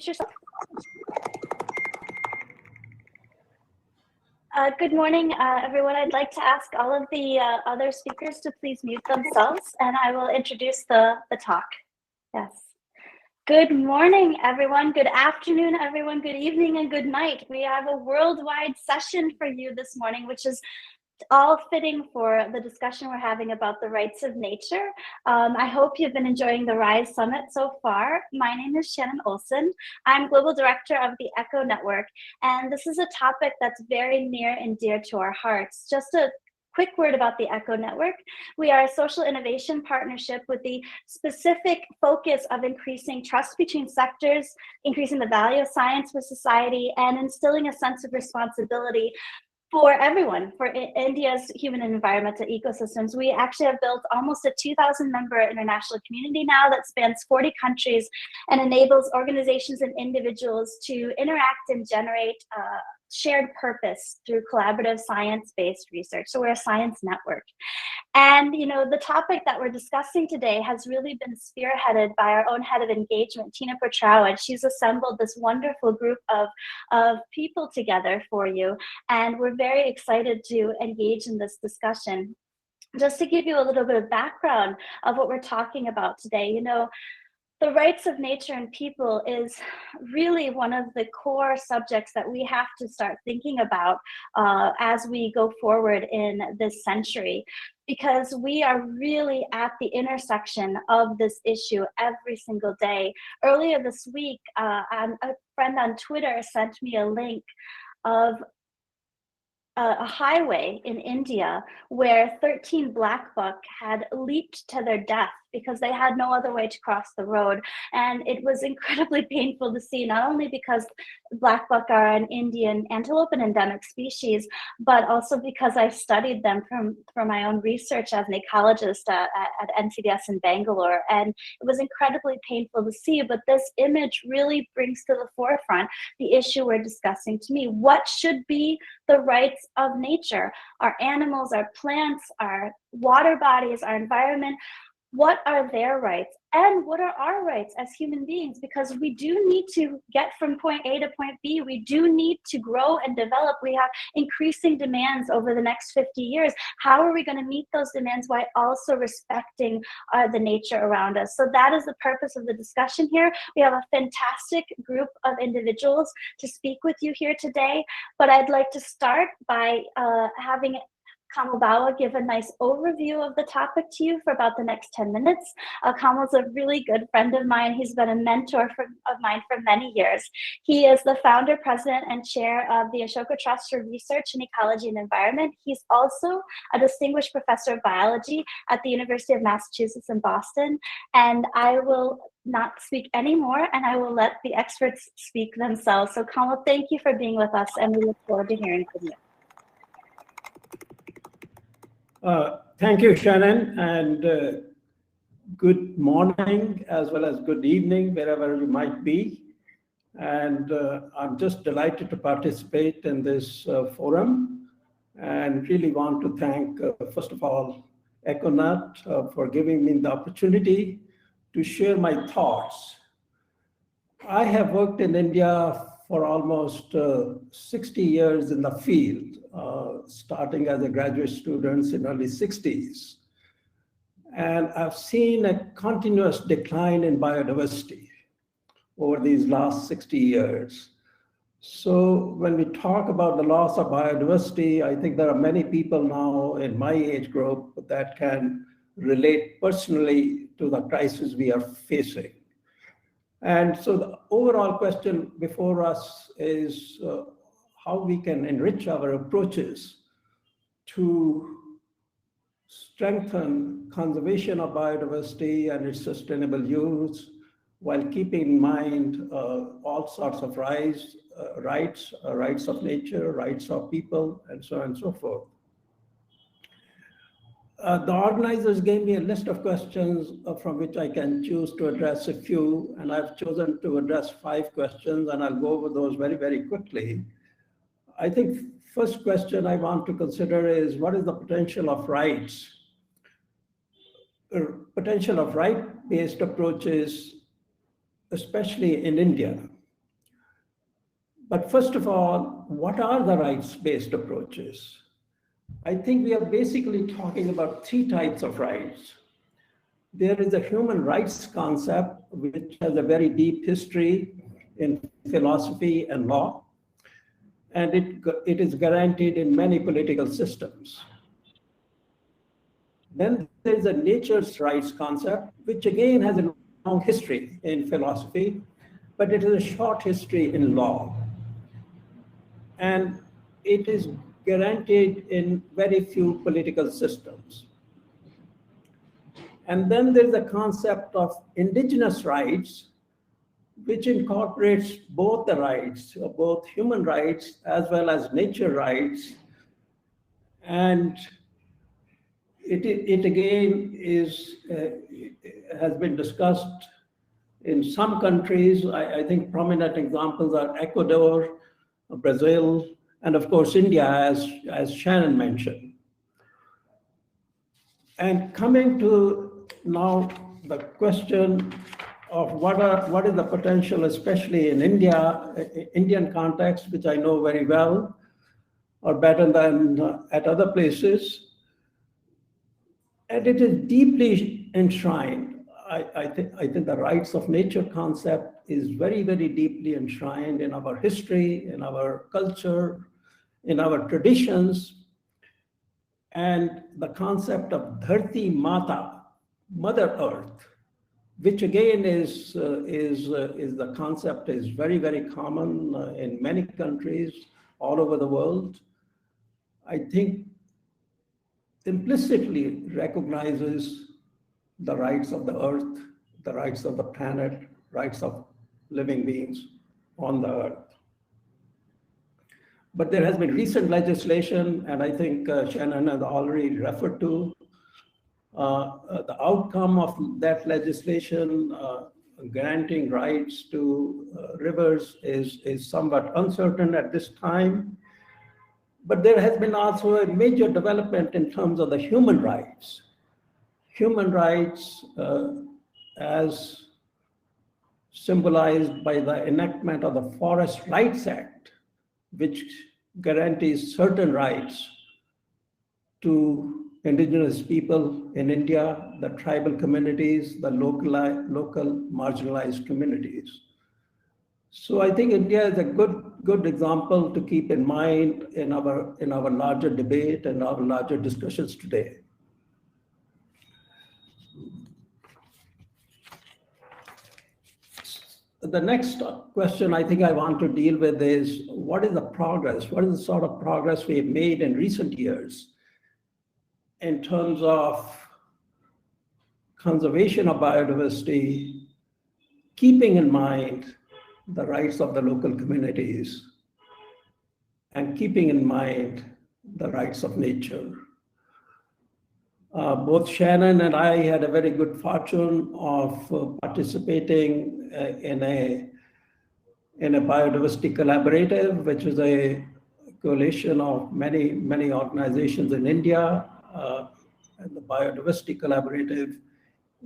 yourself. Good morning, everyone. I'd like to ask all of the other speakers to please mute themselves, and I will introduce the talk. Yes. Good morning, everyone. Good afternoon, everyone. Good evening and good night. We have a worldwide session for you this morning, which is all fitting for the discussion we're having about the rights of nature. I hope you've been enjoying the RISE Summit so far. My name is Shannon Olson. I'm Global Director of the ECHO Network, and this is a topic that's very near and dear to our hearts. Just a quick word about the ECHO Network. We are a social innovation partnership with the specific focus of increasing trust between sectors, increasing the value of science for society, and instilling a sense of responsibility for everyone, for India's human and environmental ecosystems. We actually have built almost a 2,000 member international community now that spans 40 countries and enables organizations and individuals to interact and generate shared purpose through collaborative science-based research. So we're a science network. And the topic that we're discussing today has really been spearheaded by our own head of engagement, Tina Petrao, and she's assembled this wonderful group of people together for you. And we're very excited to engage in this discussion. Just to give you a little bit of background of what we're talking about today, the rights of nature and people is really one of the core subjects that we have to start thinking about as we go forward in this century, because we are really at the intersection of this issue every single day. Earlier this week, a friend on Twitter sent me a link of a highway in India where 13 black buck had leaped to their death because they had no other way to cross the road. And it was incredibly painful to see, not only because black buck are an Indian antelope, an endemic species, but also because I studied them from my own research as an ecologist at NCDS in Bangalore. And it was incredibly painful to see, but this image really brings to the forefront the issue we're discussing to me. What should be the rights of nature? Our animals, our plants, our water bodies, our environment, what are their rights? And what are our rights as human beings? Because we do need to get from point A to point B. We do need to grow and develop. We have increasing demands over the next 50 years. How are we going to meet those demands while also respecting the nature around us? So that is the purpose of the discussion here. We have a fantastic group of individuals to speak with you here today, but I'd like to start by having Kamal Bawa give a nice overview of the topic to you for about the next 10 minutes. Kamal's a really good friend of mine. He's been a mentor of mine for many years. He is the founder, president, and chair of the Ashoka Trust for Research in Ecology and Environment. He's also a distinguished professor of biology at the University of Massachusetts in Boston. And I will not speak anymore, and I will let the experts speak themselves. So Kamal, thank you for being with us, and we look forward to hearing from you. Thank you, Shannon, and good morning as well as good evening, wherever you might be. And I'm just delighted to participate in this forum and really want to thank, first of all, ECHONET for giving me the opportunity to share my thoughts. I have worked in India for almost 60 years in the field, starting as a graduate student in early 60s. And I've seen a continuous decline in biodiversity over these last 60 years. So when we talk about the loss of biodiversity, I think there are many people now in my age group that can relate personally to the crisis we are facing. And so the overall question before us is how we can enrich our approaches to strengthen conservation of biodiversity and its sustainable use while keeping in mind all sorts of rights of nature, rights of people, and so on and so forth. The organizers gave me a list of questions from which I can choose to address a few, and I've chosen to address 5 questions, and I'll go over those very, very quickly. I think first question I want to consider is, what is the potential of rights? Potential of right-based approaches, especially in India, But first of all, what are the rights-based approaches? I think we are basically talking about three types of rights. There is a human rights concept, which has a very deep history in philosophy and law, and it is guaranteed in many political systems. Then there's a nature's rights concept, which again has a long history in philosophy, but it has a short history in law. And it is guaranteed in very few political systems. And then there's the concept of indigenous rights, which incorporates both the rights, both human rights as well as nature rights. And it again has been discussed in some countries. I think prominent examples are Ecuador, Brazil, and of course India, as Shannon mentioned. And coming to now the question of what is the potential, especially in Indian context, which I know very well, or better than at other places. And it is deeply enshrined. I think the rights of nature concept is very, very deeply enshrined in our history, in our culture, in our traditions. And the concept of Dharti Mata, Mother Earth, which again is the concept is very, very common in many countries all over the world, I think implicitly recognizes the rights of the earth, the rights of the planet, rights of living beings on the earth. But there has been recent legislation, and I think Shannon has already referred to the outcome of that legislation granting rights to rivers is somewhat uncertain at this time. But there has been also a major development in terms of the human rights. Human rights as symbolized by the enactment of the Forest Rights Act, which guarantees certain rights to indigenous people in India, the tribal communities, the local marginalized communities. So I think India is a good example to keep in mind in our larger debate and our larger discussions today. The next question I think I want to deal with is, what is the progress? What is the sort of progress we've made in recent years in terms of conservation of biodiversity, keeping in mind the rights of the local communities, and keeping in mind the rights of nature. Both Shannon and I had a very good fortune of participating in a biodiversity collaborative, which is a coalition of many organizations in India. And the biodiversity collaborative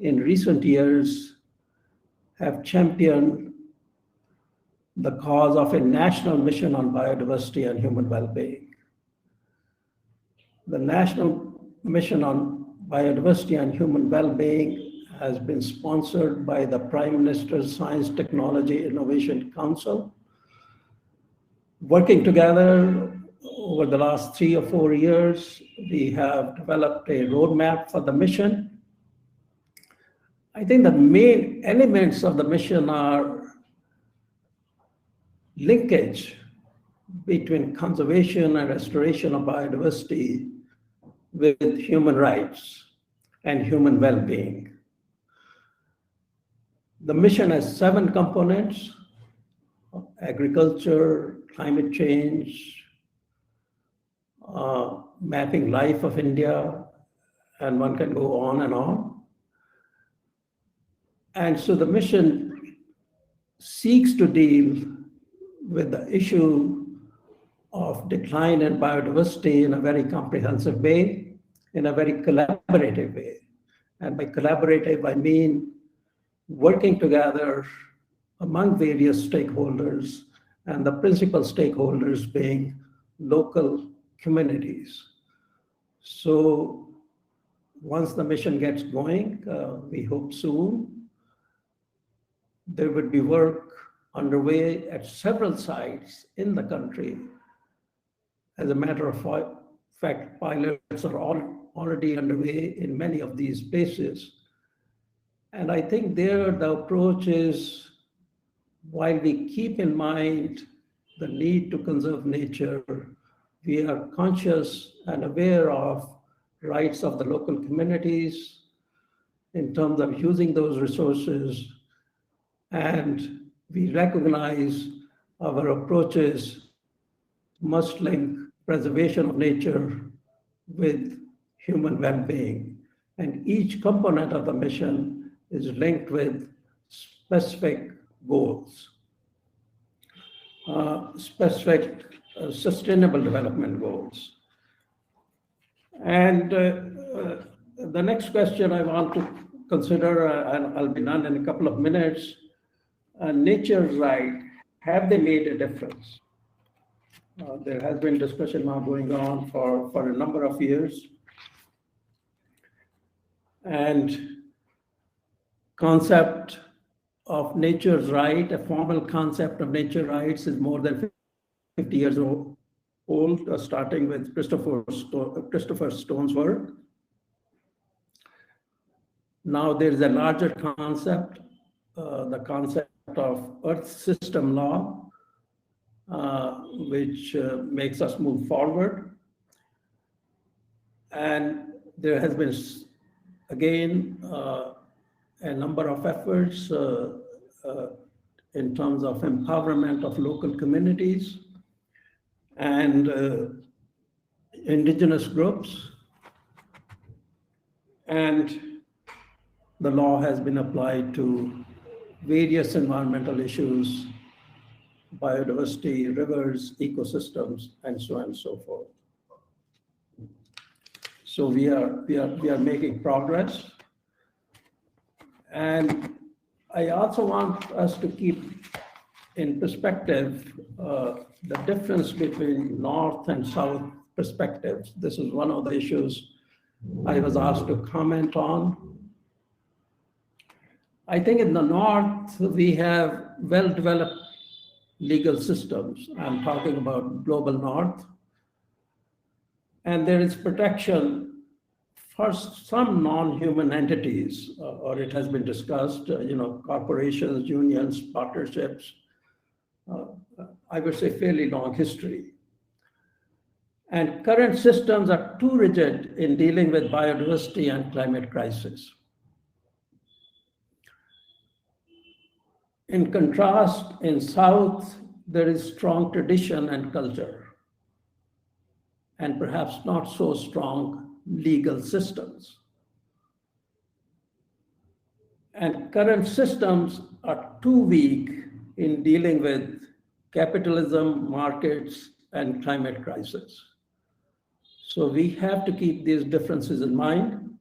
in recent years have championed the cause of a national mission on biodiversity and human well-being. The National Mission on Biodiversity and Human Well-being has been sponsored by the Prime Minister's Science, Technology, Innovation Council. Working together over the last 3 or 4 years, we have developed a roadmap for the mission. I think the main elements of the mission are linkage between conservation and restoration of biodiversity with human rights and human well-being. The mission has 7 components: agriculture, climate change, mapping life of India, and one can go on and on. And so the mission seeks to deal with the issue of decline in biodiversity in a very comprehensive way, in a very collaborative way. And by collaborative, I mean working together among various stakeholders and the principal stakeholders being local communities. So once the mission gets going, we hope soon, there would be work underway at several sites in the country. As a matter of fact, pilots are already underway in many of these places. And I think there the approach is, while we keep in mind the need to conserve nature, we are conscious and aware of rights of the local communities in terms of using those resources. And we recognize our approaches must link preservation of nature with human well-being. And each component of the mission is linked with specific goals, specific sustainable development goals. And the next question I want to consider, and I'll be done in a couple of minutes, nature's right, have they made a difference? There has been discussion now going on for a number of years. And concept of nature's right, a formal concept of nature rights is more than 50 years old, starting with Christopher Stone's work. Now there's a larger concept, the concept of Earth System Law, which makes us move forward. And there has been, again, a number of efforts in terms of empowerment of local communities and indigenous groups. And the law has been applied to various environmental issues, biodiversity, rivers, ecosystems, and so on and so forth. So we are making progress. And I also want us to keep in perspective the difference between North and South perspectives. This is one of the issues I was asked to comment on. I think in the North, we have well-developed legal systems. I'm talking about global North. And there is protection for some non-human entities, or it has been discussed, corporations, unions, partnerships. I would say fairly long history. And current systems are too rigid in dealing with biodiversity and climate crisis. In contrast, in South, there is strong tradition and culture, and perhaps not so strong legal systems. And current systems are too weak in dealing with capitalism, markets, and climate crisis. So we have to keep these differences in mind.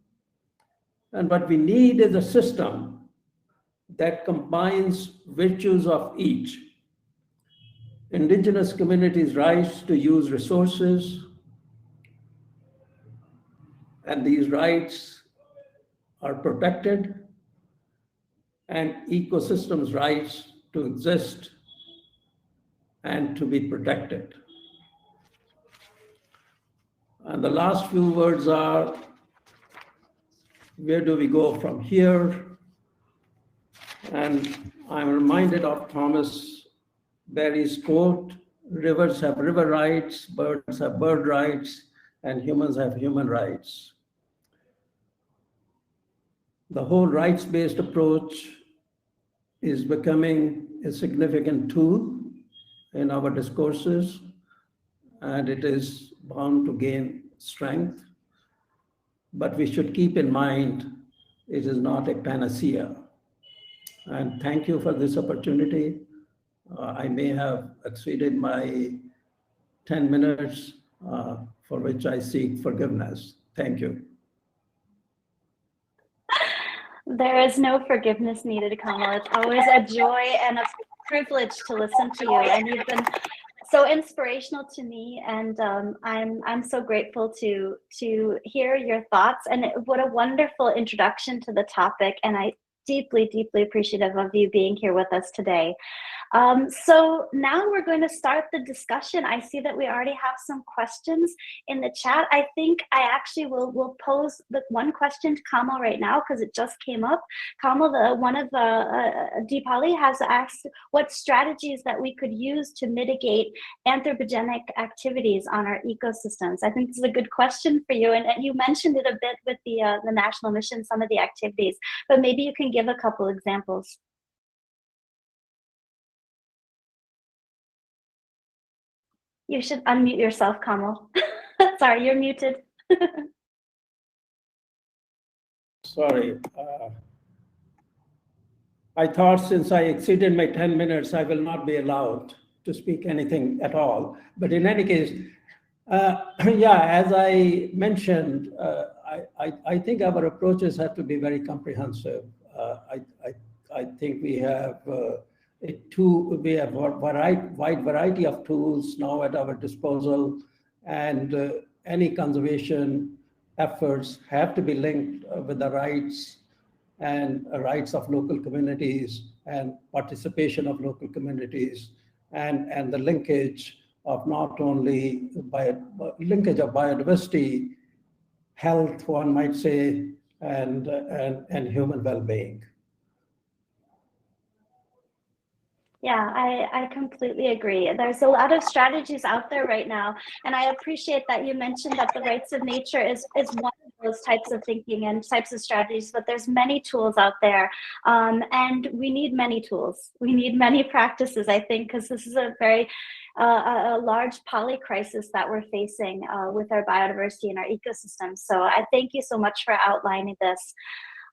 And what we need is a system that combines virtues of each. Indigenous communities' rights to use resources, and these rights are protected, and ecosystems' rights to exist and to be protected. And the last few words are, where do we go from here? And I'm reminded of Thomas Berry's quote, rivers have river rights, birds have bird rights, and humans have human rights. The whole rights-based approach is becoming a significant tool in our discourses, and it is bound to gain strength. But we should keep in mind, it is not a panacea. And thank you for this opportunity. I may have exceeded my 10 minutes, for which I seek forgiveness. Thank you. There is no forgiveness needed, Kamal. It's always a joy and a privilege to listen to you, and you've been so inspirational to me, and I'm so grateful to hear your thoughts, and what a wonderful introduction to the topic, and I deeply appreciative of you being here with us today. So now we're going to start the discussion. I see that we already have some questions in the chat. I think I actually will pose the one question to Kamal right now because it just came up. Kamal, one of Deepali has asked what strategies that we could use to mitigate anthropogenic activities on our ecosystems. I think this is a good question for you, and you mentioned it a bit with the national mission, some of the activities, but maybe you can give a couple examples. You should unmute yourself, Kamal. Sorry, you're muted. Sorry. I thought since I exceeded my 10 minutes, I will not be allowed to speak anything at all. But in any case, yeah, as I mentioned, I think our approaches have to be very comprehensive. I think we have a wide variety of tools now at our disposal, and any conservation efforts have to be linked with the rights of local communities and participation of local communities, and the linkage of not only linkage of biodiversity, health, one might say, and human well-being. Yeah, I completely agree. There's a lot of strategies out there right now, and I appreciate that you mentioned that the rights of nature is one of those types of thinking and types of strategies, but there's many tools out there, and we need many tools. We need many practices, I think, because this is a very a large poly crisis that we're facing with our biodiversity and our ecosystems. So I thank you so much for outlining this.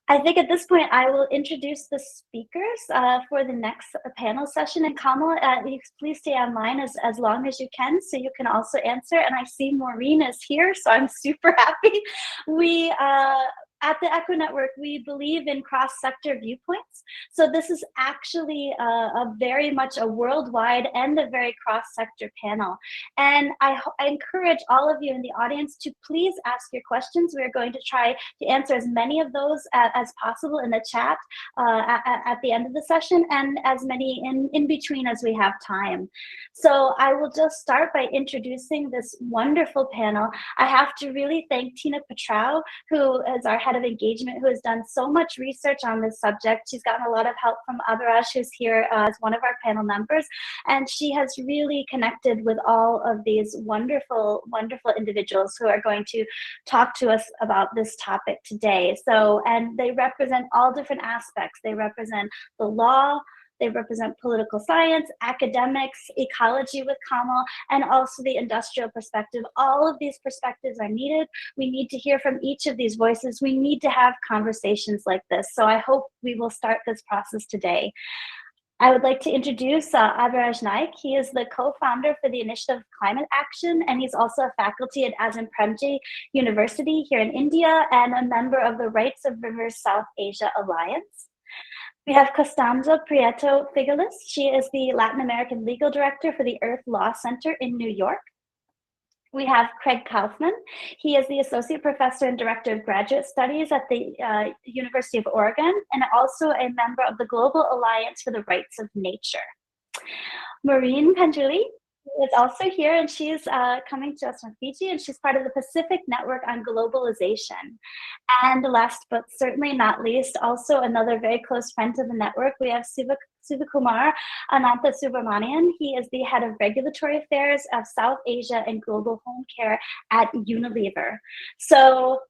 I think at this point, I will introduce the speakers for the next panel session. And Kamal, please stay online as long as you can, so you can also answer. And I see Maureen is here, so I'm super happy. We, at the Echo Network, we believe in cross-sector viewpoints. So this is actually a very much a worldwide and a very cross-sector panel. And I encourage all of you in the audience to please ask your questions. We're going to try to answer as many of those as possible in the chat at the end of the session, and as many in between as we have time. So I will just start by introducing this wonderful panel. I have to really thank Tina Petrau, who is our head of engagement, who has done so much research on this subject. She's gotten a lot of help from Abhiraj, who's here as one of our panel members, and she has really connected with all of these wonderful individuals who are going to talk to us about this topic today. So, and they represent all different aspects. They represent the law, they represent political science, academics, ecology with Kamal, and also the industrial perspective. All of these perspectives are needed. We need to hear from each of these voices. We need to have conversations like this. So I hope we will start this process today. I would like to introduce Abhiraj Naik. He is the co-founder for the Initiative of Climate Action, and he's also a faculty at Azim Premji University here in India and a member of the Rights of Rivers South Asia Alliance. We have Costanza Prieto Figueres. She is the Latin American Legal Director for the Earth Law Center in New York. We have Craig Kaufman. He is the Associate Professor and Director of Graduate Studies at the University of Oregon, and also a member of the Global Alliance for the Rights of Nature. Maureen Panjuli is also here, and she's coming to us from Fiji, and she's part of the Pacific Network on Globalization. And last but certainly not least, also another very close friend to the network, we have Sivakumar Anantha Subramanian. He is the head of regulatory affairs of South Asia and global home care at Unilever. So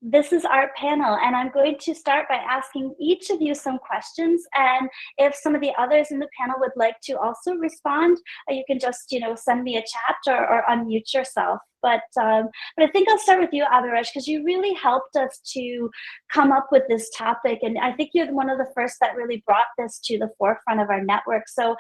this is our panel, and I'm going to start by asking each of you some questions, and if some of the others in the panel would like to also respond, you can just, send me a chat or unmute yourself. But I think I'll start with you, Abhiraj, because you really helped us to come up with this topic. And I think you're one of the first that really brought this to the forefront of our network. So,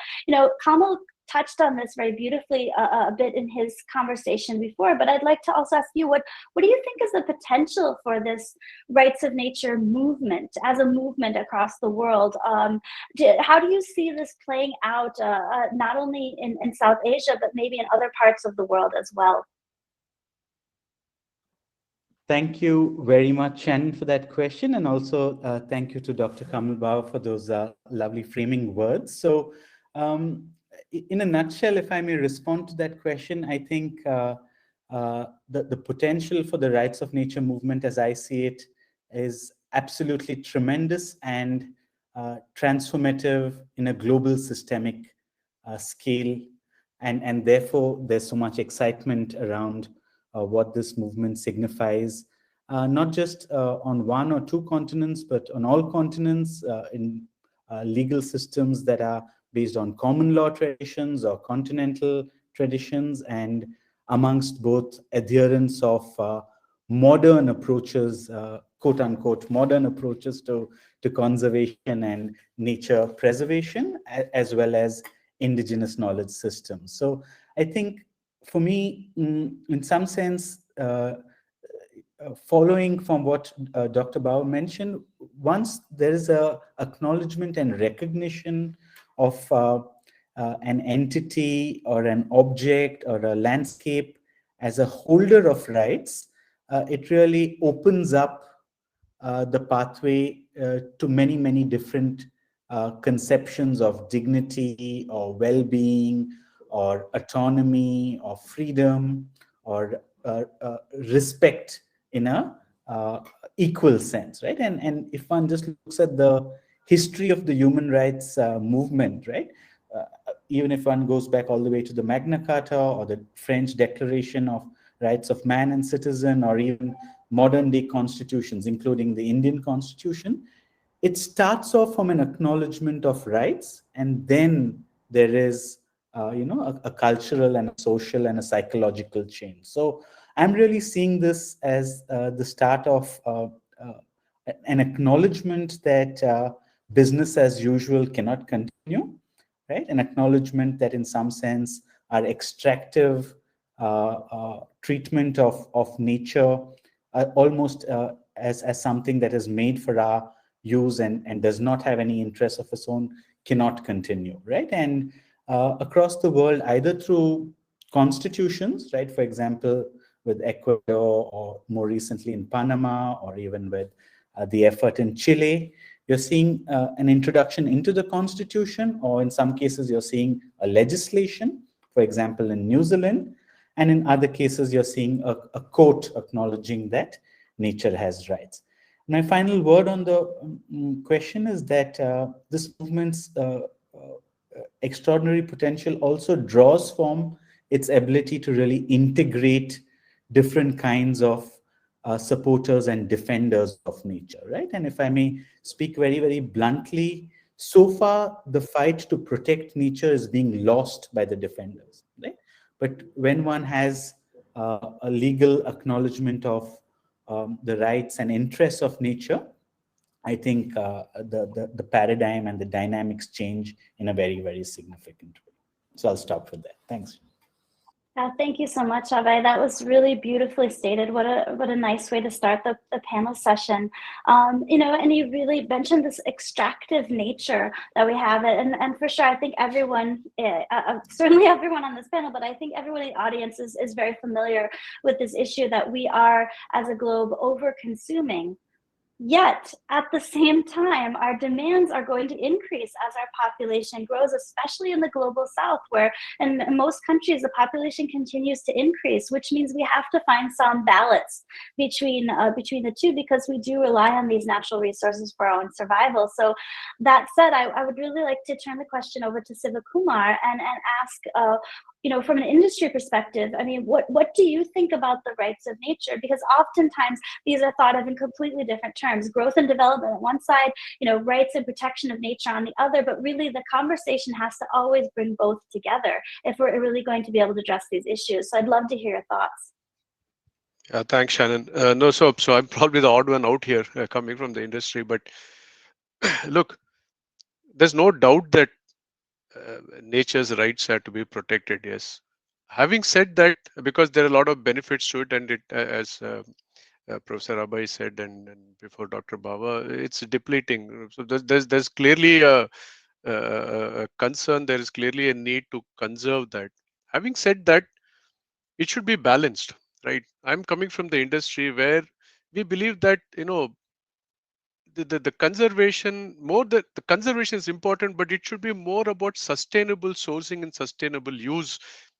Kamal touched on this very beautifully a bit in his conversation before, but I'd like to also ask you, what do you think is the potential for this rights of nature movement as a movement across the world? How do you see this playing out, not only in South Asia, but maybe in other parts of the world as well? Thank you very much, Shannon, for that question. And also thank you to Dr. Kamal Bauer for those lovely framing words. So in a nutshell, if I may respond to that question, I think the potential for the rights of nature movement, as I see it, is absolutely tremendous and transformative in a global systemic scale. And therefore, there's so much excitement around what this movement signifies, not just on one or two continents, but on all continents, in legal systems that are based on common law traditions or continental traditions, and amongst both adherents of modern approaches, quote unquote, modern approaches to conservation and nature preservation, as well as indigenous knowledge systems. So I think for me, in some sense, following from what Dr. Bauer mentioned, once there is a acknowledgement and recognition of an entity or an object or a landscape as a holder of rights, it really opens up the pathway to many, many different conceptions of dignity or well-being or autonomy or freedom or respect in a equal sense, right? And if one just looks at the history of the human rights movement, right? Even if one goes back all the way to the Magna Carta or the French Declaration of Rights of Man and Citizen, or even modern day constitutions, including the Indian Constitution, it starts off from an acknowledgement of rights, and then there is a cultural and a social and a psychological change. So I'm really seeing this as the start of an acknowledgement that business as usual cannot continue, right? An acknowledgement that in some sense our extractive treatment of nature almost as something that is made for our use and does not have any interest of its own cannot continue, right? And across the world, either through constitutions, right? For example, with Ecuador, or more recently in Panama, or even with the effort in Chile, you're seeing an introduction into the constitution, or in some cases, you're seeing a legislation, for example, in New Zealand. And in other cases, you're seeing a court acknowledging that nature has rights. My final word on the question is that this movement's extraordinary potential also draws from its ability to really integrate different kinds of supporters and defenders of nature, right? And if I may speak very, very bluntly, so far the fight to protect nature is being lost by the defenders, right? But when one has a legal acknowledgement of the rights and interests of nature, I think the paradigm and the dynamics change in a very, very significant way. So I'll stop with that. Thanks. Thank you so much, Abhay. That was really beautifully stated. What a nice way to start the panel session. And you really mentioned this extractive nature that we have, and for sure, I think everyone, certainly everyone on this panel, but I think everyone in the audience is very familiar with this issue that we are, as a globe, over-consuming. Yet, at the same time, our demands are going to increase as our population grows, especially in the global south, where in most countries the population continues to increase, which means we have to find some balance between the two, because we do rely on these natural resources for our own survival. So that said, I would really like to turn the question over to Sivakumar and ask, from an industry perspective, I mean, what do you think about the rights of nature? Because oftentimes these are thought of in completely different terms: growth and development on one side, rights and protection of nature on the other. But really, the conversation has to always bring both together if we're really going to be able to address these issues. So I'd love to hear your thoughts. Thanks, Shannon. No, so I'm probably the odd one out here coming from the industry, but look, there's no doubt that nature's rights are to be protected. Yes. Having said that, because there are a lot of benefits to it, and it, as Professor Abhay said, and before Dr. Bava, it's depleting. So there's clearly a concern. There is clearly a need to conserve that. Having said that, it should be balanced, right? I'm coming from the industry where we believe that the conservation the conservation is important, but it should be more about sustainable sourcing and sustainable use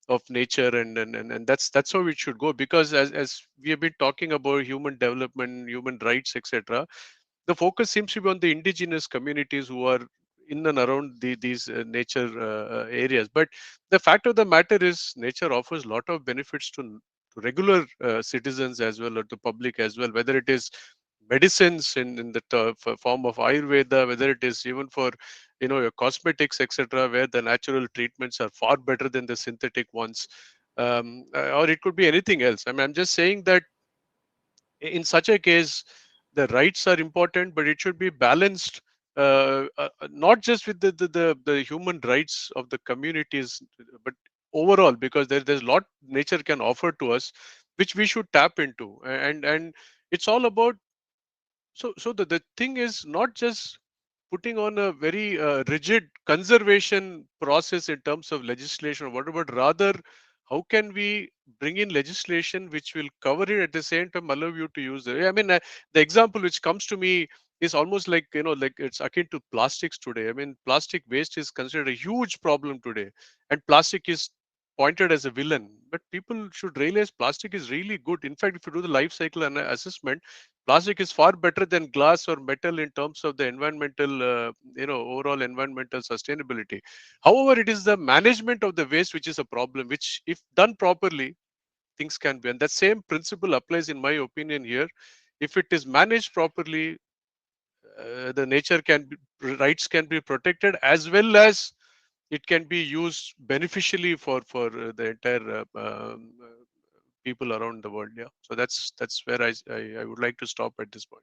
of nature, and that's how it should go, because as we have been talking about human development, human rights, etc., the focus seems to be on the indigenous communities who are in and around these nature areas. But the fact of the matter is nature offers a lot of benefits to regular citizens as well, or to public as well, whether it is medicines in the form of Ayurveda, whether it is even for your cosmetics, etc., where the natural treatments are far better than the synthetic ones, or it could be anything else. I mean, I'm just saying that in such a case, the rights are important, but it should be balanced, not just with the human rights of the communities, but overall, because there's a lot nature can offer to us, which we should tap into, and it's all about. So the thing is not just putting on a very rigid conservation process in terms of legislation or whatever, but rather how can we bring in legislation which will cover it, at the same time allow you to use it. I mean, the example which comes to me is almost like, like it's akin to plastics today. I mean, plastic waste is considered a huge problem today, and plastic is pointed as a villain, but people should realize plastic is really good. In fact, if you do the life cycle assessment, plastic is far better than glass or metal in terms of the environmental, overall environmental sustainability. However, it is the management of the waste which is a problem, which if done properly, things can be. And that same principle applies, in my opinion, here. If it is managed properly, the nature rights can be protected, as well as it can be used beneficially for the entire people around the world. Yeah. So that's where I would like to stop at this point.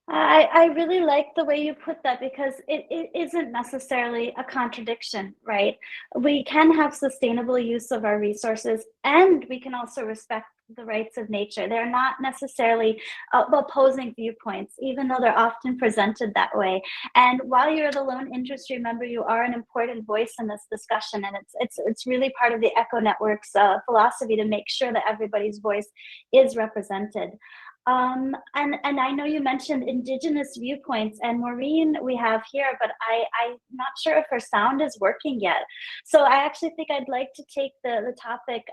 I really like the way you put that, because it isn't necessarily a contradiction, right? We can have sustainable use of our resources, and we can also respect the rights of nature. They're not necessarily opposing viewpoints, even though they're often presented that way. And while you're the lone industry member, you are an important voice in this discussion, and it's really part of the Eco Network's philosophy to make sure that everybody's voice is represented. And I know you mentioned indigenous viewpoints, and Maureen we have here, but I'm not sure if her sound is working yet. So I actually think I'd like to take the topic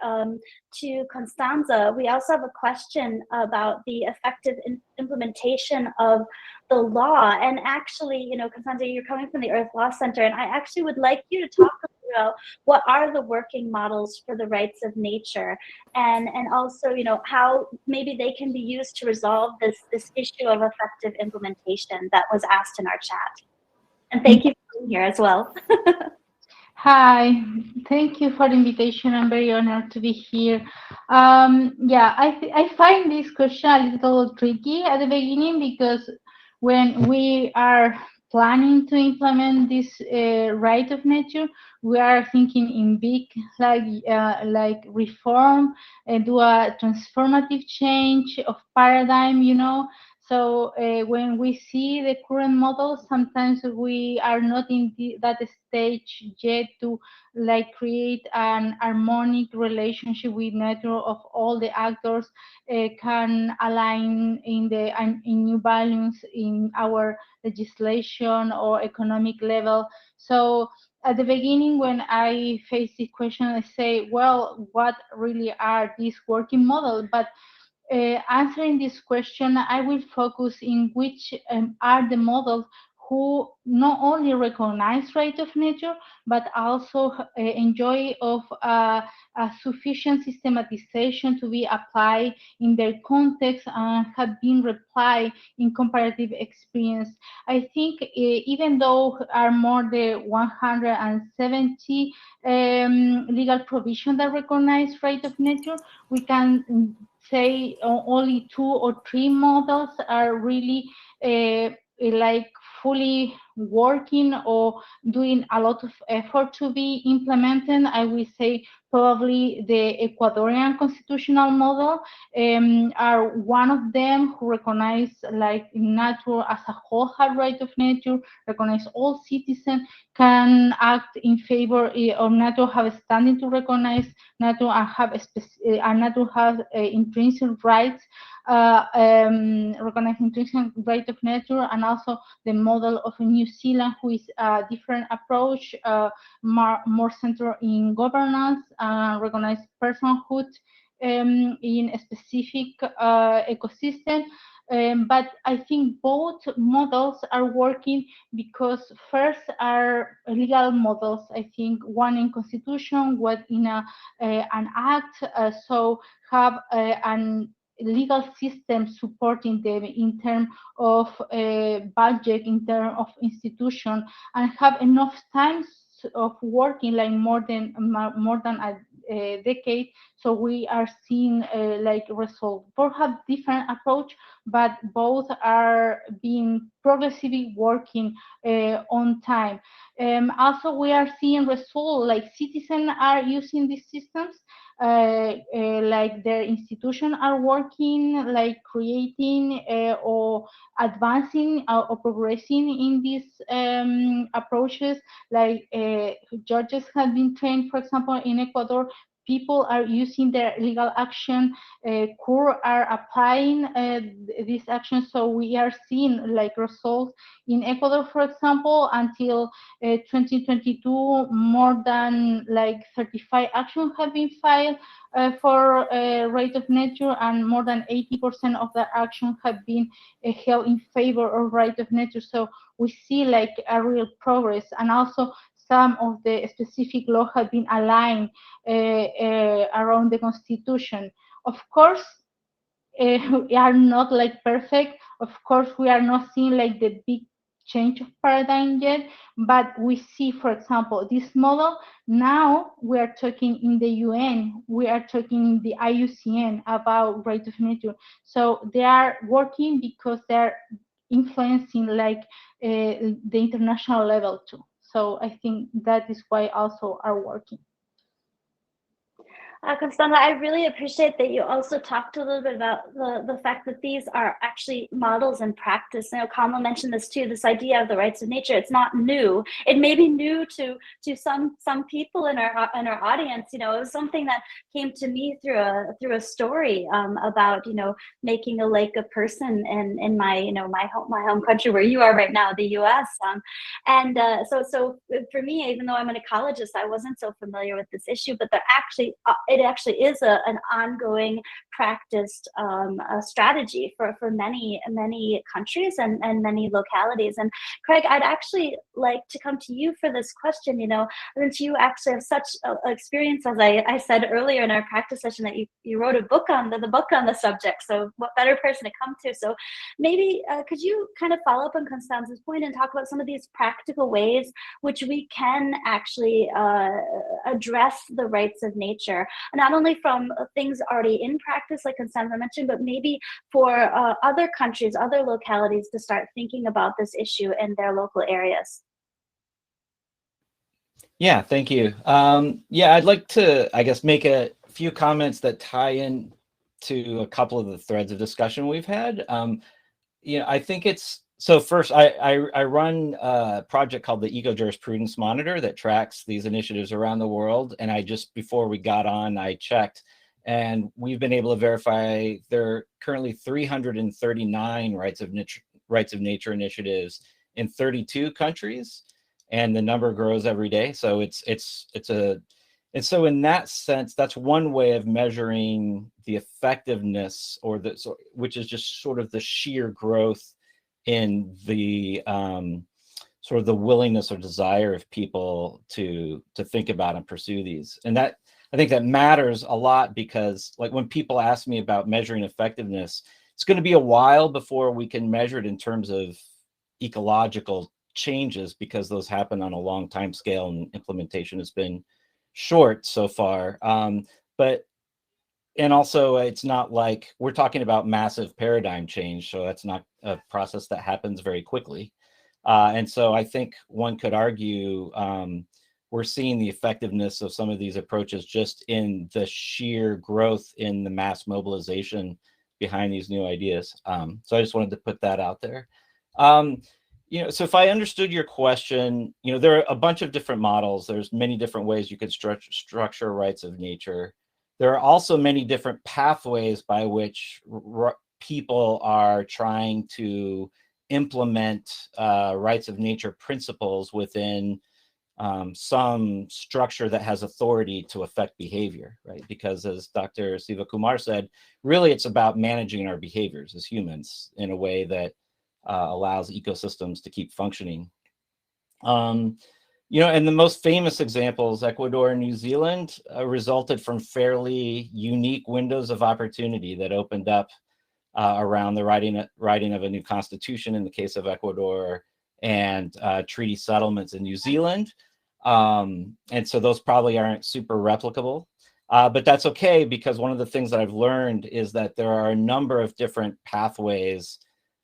to Constanza. We also have a question about the effective implementation of the law. And actually, Constanza, you're coming from the Earth Law Center, and I actually would like you to talk about what are the working models for the rights of nature, and also, how maybe they can be used to resolve this issue of effective implementation that was asked in our chat. And thank you for being here as well. Hi, thank you for the invitation. I'm very honored to be here. Yeah, I find this question a little tricky at the beginning, because when we are planning to implement this right of nature, we are thinking in big, like reform and do a transformative change of paradigm, So when we see the current model, sometimes we are not in that stage yet to create an harmonic relationship with nature of all the actors can align in new values in our legislation or economic level. So at the beginning, when I face this question, I say, well, what really are these working models? But answering this question, I will focus in which are the models who not only recognize right of nature, but also enjoy of a sufficient systematization to be applied in their context and have been replied in comparative experience. I think even though are more than 170 legal provisions that recognize right of nature, we can say only 2 or 3 models are really fully working or doing a lot of effort to be implemented, I will say probably the Ecuadorian constitutional model are one of them, who recognize like nature as a whole have right of nature, recognize all citizens can act in favor of nature, have a standing to recognize nature, and have nature has intrinsic rights, recognize intrinsic right of nature, and also the model of New Zealand, who is a different approach, more centered in governance, recognize personhood in a specific ecosystem. But I think both models are working because first are legal models. I think one in constitution, one in an act, so have an legal system supporting them in terms of budget, in terms of institution, and have enough time of working like more than a decade. So we are seeing like results. Both have different approach, but both are being progressively working on time. Also, we are seeing results like citizens are using these systems, like their institutions are working, like creating or advancing or progressing in these approaches. Like judges have been trained, for example, in Ecuador. People are using their legal action, court are applying these actions. So we are seeing like results in Ecuador, for example, until 2022, more than like 35 actions have been filed for right of nature, and more than 80% of the actions have been held in favor of right of nature. So we see like a real progress, and also some of the specific law have been aligned around the constitution. Of course, we are not like perfect. Of course, we are not seeing like the big change of paradigm yet, but we see, for example, this model. Now we are talking in the UN, we are talking in the IUCN about right of nature. So they are working because they're influencing like the international level too. So I think that is why also are working. Constanza, I really appreciate that you also talked a little bit about the fact that these are actually models in practice. You know, Kamal mentioned this too, this idea of the rights of nature. It's not new. It may be new to some people in our audience. You know, it was something that came to me through a story about, you know, making a lake a person in my, you know, my home country where you are right now, the U.S. So for me, even though I'm an ecologist, I wasn't so familiar with this issue, but it actually is an ongoing practiced strategy for many countries and many localities. And Craig, I'd actually like to come to you for this question. You know, since you actually have such experience, as I said earlier in our practice session, that you wrote a book on the subject. So what better person to come to? So maybe could you kind of follow up on Constanza's point and talk about some of these practical ways which we can actually address the rights of nature, not only from things already in practice, like Constanza mentioned, but maybe for other countries, other localities to start thinking about this issue in their local areas. Yeah, thank you. Yeah, I'd like to, I guess, make a few comments that tie in to a couple of the threads of discussion we've had. You know, I think it's, so first, I run a project called the Eco-Jurisprudence Monitor that tracks these initiatives around the world. And I just, before we got on, I checked, and we've been able to verify there are currently 339 rights of nature initiatives in 32 countries, and the number grows every day. So and so in that sense, that's one way of measuring the effectiveness, or which is just sort of the sheer growth in the sort of the willingness or desire of people to think about and pursue these. And that, I think that matters a lot, because like when people ask me about measuring effectiveness, it's going to be a while before we can measure it in terms of ecological changes, because those happen on a long time scale and implementation has been short so far. And also, it's not like we're talking about massive paradigm change, so that's not a process that happens very quickly. And so I think one could argue we're seeing the effectiveness of some of these approaches just in the sheer growth in the mass mobilization behind these new ideas. So I just wanted to put that out there. So if I understood your question, there are a bunch of different models. There's many different ways you could structure rights of nature. There are also many different pathways by which people are trying to implement rights of nature principles within some structure that has authority to affect behavior, right? Because as Dr. Siva Kumar said, really it's about managing our behaviors as humans in a way that allows ecosystems to keep functioning. And the most famous examples, Ecuador and New Zealand, resulted from fairly unique windows of opportunity that opened up around the writing of a new constitution in the case of Ecuador, and treaty settlements in New Zealand. And so those probably aren't super replicable, but that's okay, because one of the things that I've learned is that there are a number of different pathways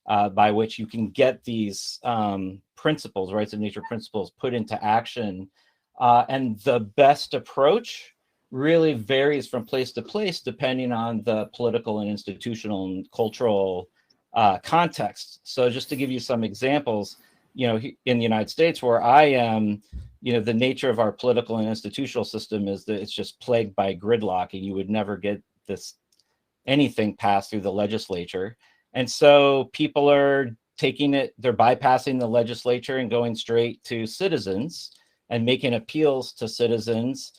by which you can get these principles, rights of nature principles, put into action. And the best approach really varies from place to place, depending on the political and institutional and cultural context. So just to give you some examples, in the United States where I am, the nature of our political and institutional system is that it's just plagued by gridlock, and you would never get anything passed through the legislature. And so people are they're bypassing the legislature and going straight to citizens and making appeals to citizens.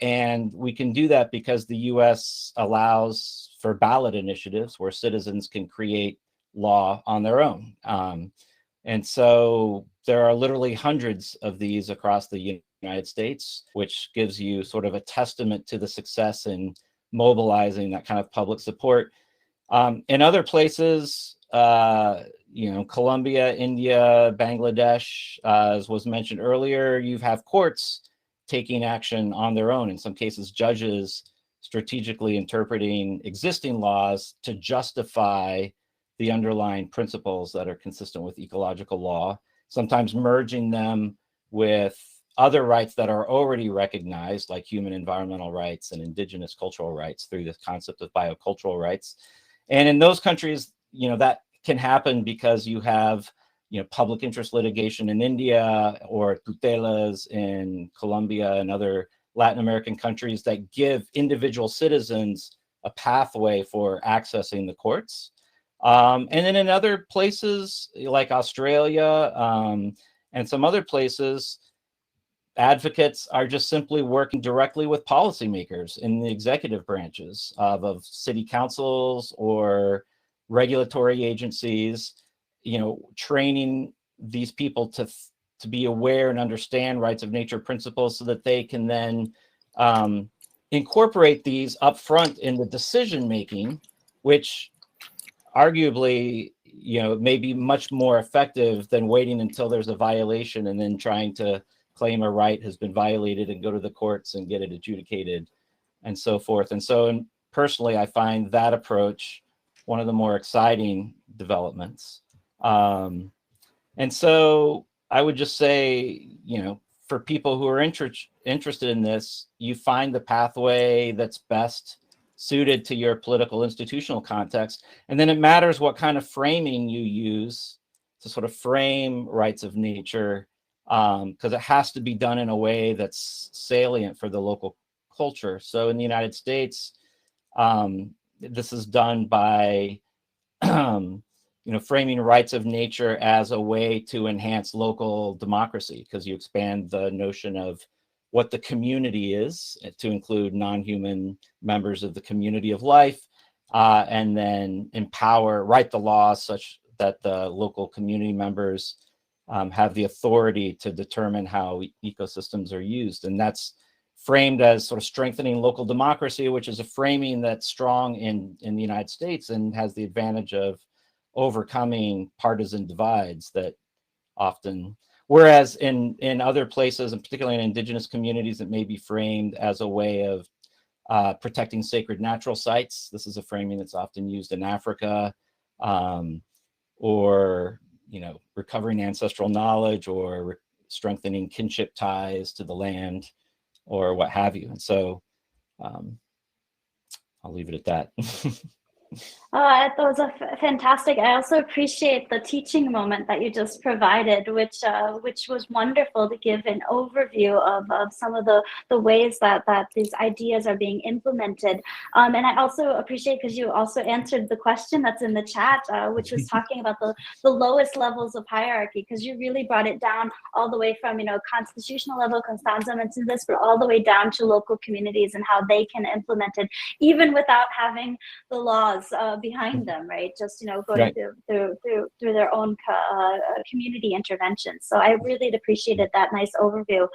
And we can do that because the US allows for ballot initiatives where citizens can create law on their own. And so there are literally hundreds of these across the United States, which gives you sort of a testament to the success in mobilizing that kind of public support. In other places, Colombia, India, Bangladesh, as was mentioned earlier, you have courts taking action on their own. In some cases, judges strategically interpreting existing laws to justify the underlying principles that are consistent with ecological law, sometimes merging them with other rights that are already recognized, like human environmental rights and indigenous cultural rights through the concept of biocultural rights. And in those countries, that can happen because you have, public interest litigation in India or tutelas in Colombia and other Latin American countries that give individual citizens a pathway for accessing the courts. And then in other places like Australia and some other places, advocates are just simply working directly with policymakers in the executive branches of city councils or regulatory agencies, training these people to be aware and understand rights of nature principles so that they can then incorporate these upfront in the decision making, which arguably, may be much more effective than waiting until there's a violation and then trying to claim a right has been violated and go to the courts and get it adjudicated and so forth. And so personally, I find that approach one of the more exciting developments. And so I would just say, for people who are interested in this, you find the pathway that's best suited to your political institutional context. And then it matters what kind of framing you use to sort of frame rights of nature, because it has to be done in a way that's salient for the local culture. So in the United States, this is done by framing rights of nature as a way to enhance local democracy, because you expand the notion of what the community is to include non-human members of the community of life, and then write the laws such that the local community members have the authority to determine how ecosystems are used. And that's framed as sort of strengthening local democracy, which is a framing that's strong in the United States and has the advantage of overcoming partisan divides that often, whereas in other places, and particularly in indigenous communities, it may be framed as a way of protecting sacred natural sites. This is a framing that's often used in Africa, or recovering ancestral knowledge or strengthening kinship ties to the land or what have you. And so I'll leave it at that. That was fantastic. I also appreciate the teaching moment that you just provided, which was wonderful to give an overview of some of the ways that these ideas are being implemented. And I also appreciate because you also answered the question that's in the chat, which was talking about the lowest levels of hierarchy, because you really brought it down all the way from constitutional level, Constanza mentioned this, but all the way down to local communities and how they can implement it, even without having the laws behind them, right? Just going Right. through their own community interventions. So I really appreciated that nice overview.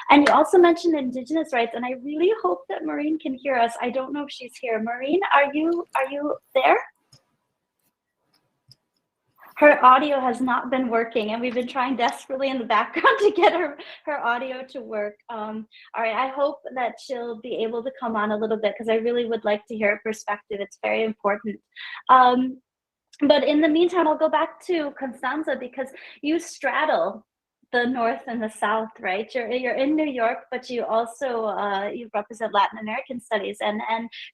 And you also mentioned Indigenous rights, and I really hope that Maureen can hear us. I don't know if she's here. Maureen, are you there? Her audio has not been working, and we've been trying desperately in the background to get her audio to work. All right, I hope that she'll be able to come on a little bit because I really would like to hear her perspective. It's very important. But in the meantime, I'll go back to Constanza because you straddle the North and the South, right? You're in New York, but you also you represent Latin American studies, and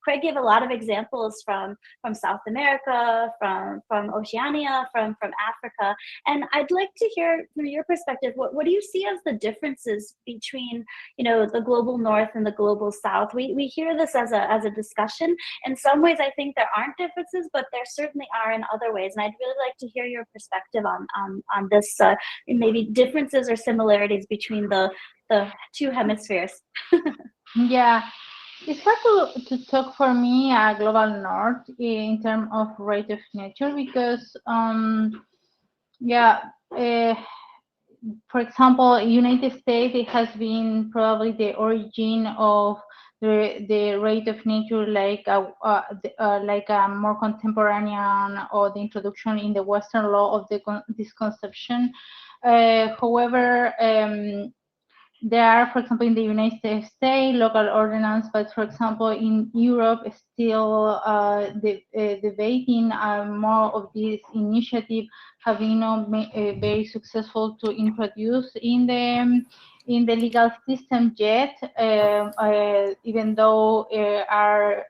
Craig gave a lot of examples from South America, from Oceania, from Africa, and I'd like to hear from your perspective. What do you see as the differences between the global North and the global South? We hear this as a discussion. In some ways, I think there aren't differences, but there certainly are in other ways, and I'd really like to hear your perspective on this, maybe differences or similarities between the two hemispheres. Yeah, it's hard to talk for me global North in terms of rate of nature because for example, United States, it has been probably the origin of the rate of nature, like a more contemporanean, or the introduction in the Western law of this conception. However, there are, for example, in the United States, local ordinance, but for example, in Europe, still debating more of this initiative have been very successful to introduce in the legal system yet, even though are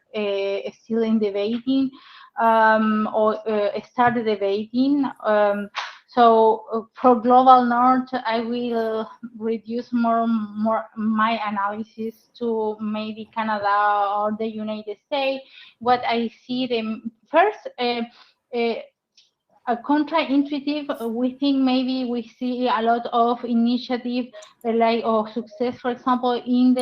still in debating or started debating. So for global North, I will reduce more my analysis to maybe Canada or the United States. What I see them first, a contra-intuitive, we think maybe we see a lot of initiative like or success, for example, in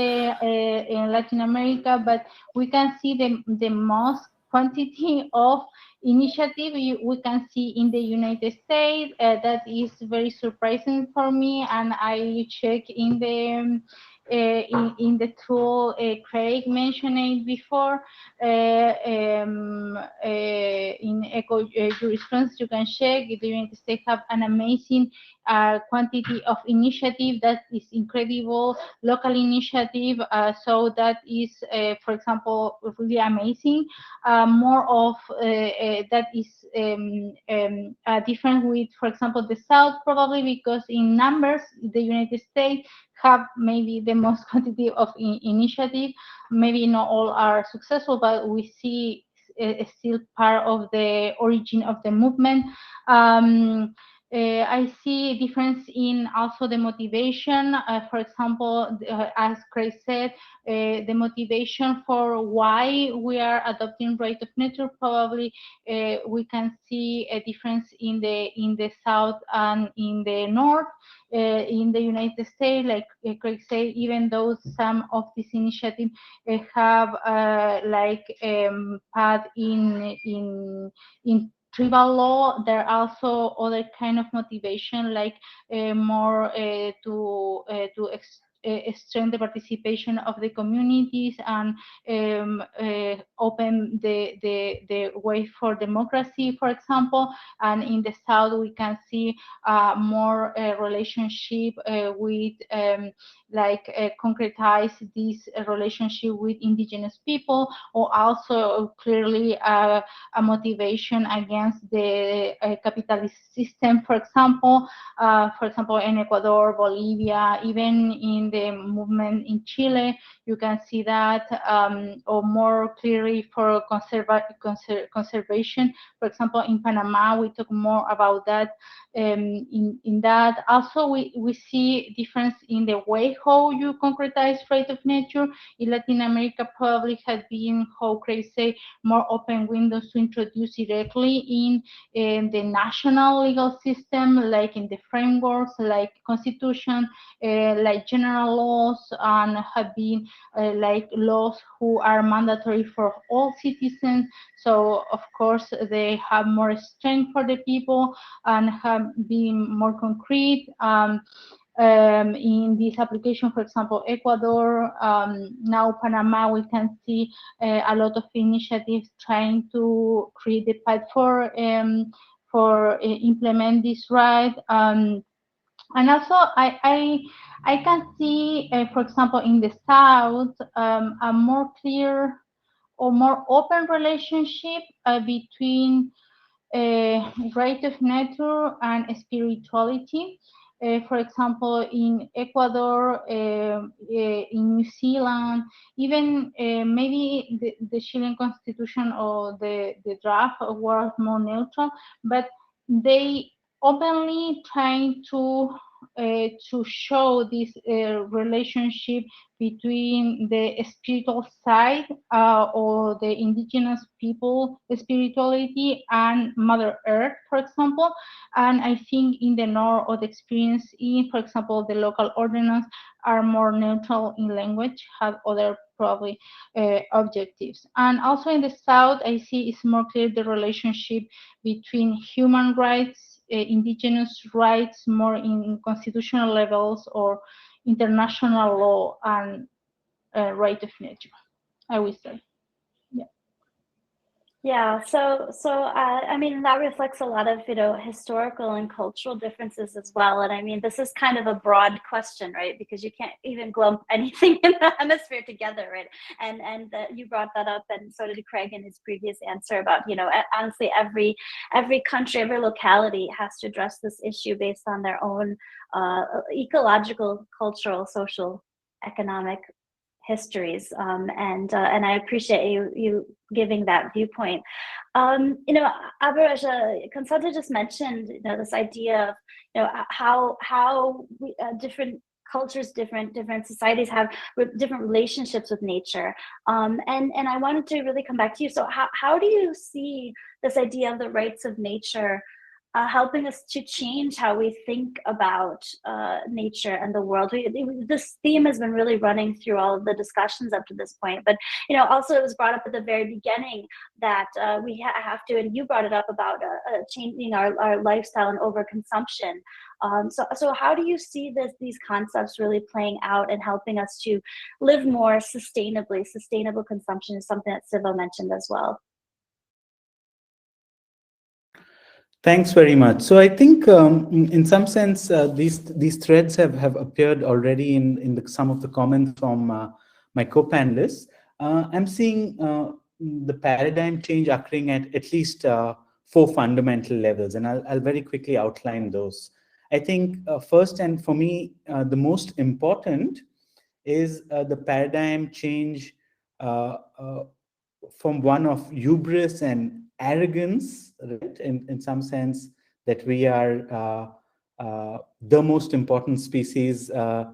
Latin America, but we can see the most quantity of initiative we can see in the United States. That is very surprising for me, and I check in the tool Craig mentioned before. In eco jurisprudence, you can check the United States have an amazing quantity of initiative that is incredible, local initiative. So that is, for example, really amazing. More of that is different with, for example, the South, probably because in numbers, the United States have maybe the most quantity of initiative. Maybe not all are successful, but we see still part of the origin of the movement. I see a difference in also the motivation. For example, as Craig said, the motivation for why we are adopting rate of nature, probably we can see a difference in the South and in the North. In the United States, like Craig said, even though some of these initiatives have path in tribal law, there are also other kind of motivation, like more to strengthen the participation of the communities and open the way for democracy, for example. And in the South, we can see more relationship with concretize this relationship with indigenous people, or also clearly a motivation against the capitalist system, for example, in Ecuador, Bolivia, even in the movement in Chile, you can see that, or more clearly for conservation. For example, in Panama, we talk more about that. In that, also we see difference in the way how you concretize right of nature. In Latin America, probably has been how crazy more open windows to introduce directly in the national legal system, like in the frameworks, like constitution, like general laws, and have been like laws who are mandatory for all citizens. So of course they have more strength for the people and have been more concrete. In this application, for example, Ecuador, now Panama, we can see a lot of initiatives trying to create the path for implement this right. And also, I can see, for example, in the South, a more clear or more open relationship between right of nature and spirituality. For example, in Ecuador, in New Zealand, even maybe the Chilean constitution or the draft were more neutral, but they openly trying to show this relationship between the spiritual side or the indigenous people spirituality and Mother Earth, for example. And I think in the north, or the experience in, for example, the local ordinance are more neutral in language, have other probably objectives. And also in the south, I see it's more clear the relationship between human rights, indigenous rights, more in constitutional levels or international law, and right of nature, I would say. Yeah, so I mean, that reflects a lot of, historical and cultural differences as well. And I mean, this is kind of a broad question, right? Because you can't even lump anything in the hemisphere together, right? And you brought that up, and so did Craig in his previous answer about, honestly, every country, every locality has to address this issue based on their own ecological, cultural, social, economic histories, and I appreciate you giving that viewpoint. Abu-Raja, Constanza just mentioned, this idea of, how we, different cultures, different societies have different relationships with nature, and I wanted to really come back to you. So how do you see this idea of the rights of nature helping us to change how we think about nature and the world? This theme has been really running through all of the discussions up to this point, but also it was brought up at the very beginning that we have to, and you brought it up about changing our lifestyle and overconsumption. So how do you see these concepts really playing out and helping us to live more sustainably? Sustainable consumption is something that Siva mentioned as well. Thanks very much. So I think, in some sense, these threads have appeared already in some of the comments from my co-panelists. I'm seeing the paradigm change occurring at least 4 fundamental levels, and I'll very quickly outline those. I think first, and for me, the most important is the paradigm change from one of hubris and arrogance, right? In some sense, that we are the most important species or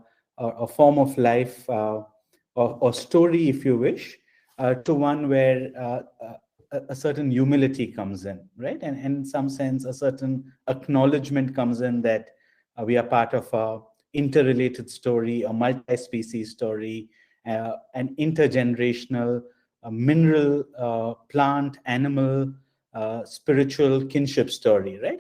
form of life or story, if you wish, to one where a certain humility comes in, right? And in some sense, a certain acknowledgement comes in that we are part of a interrelated story, a multi-species story, an intergenerational, mineral, plant, animal, spiritual kinship story, right?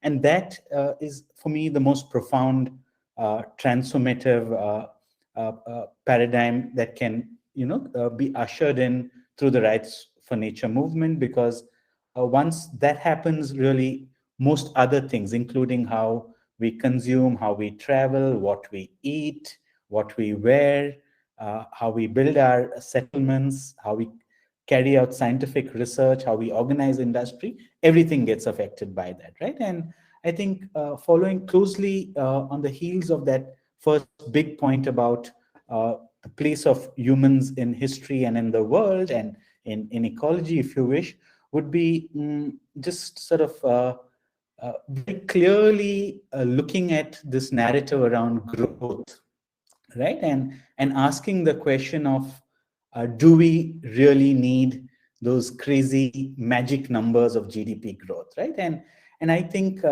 And that is, for me, the most profound, transformative paradigm that can, be ushered in through the Rights for Nature movement, because once that happens, really most other things, including how we consume, how we travel, what we eat, what we wear, how we build our settlements, how we carry out scientific research, how we organize industry, everything gets affected by that, right? And I think following closely on the heels of that first big point about the place of humans in history and in the world and in ecology, if you wish, would be just sort of very clearly looking at this narrative around growth, right? And asking the question of, do we really need those crazy magic numbers of GDP growth, right? And I think,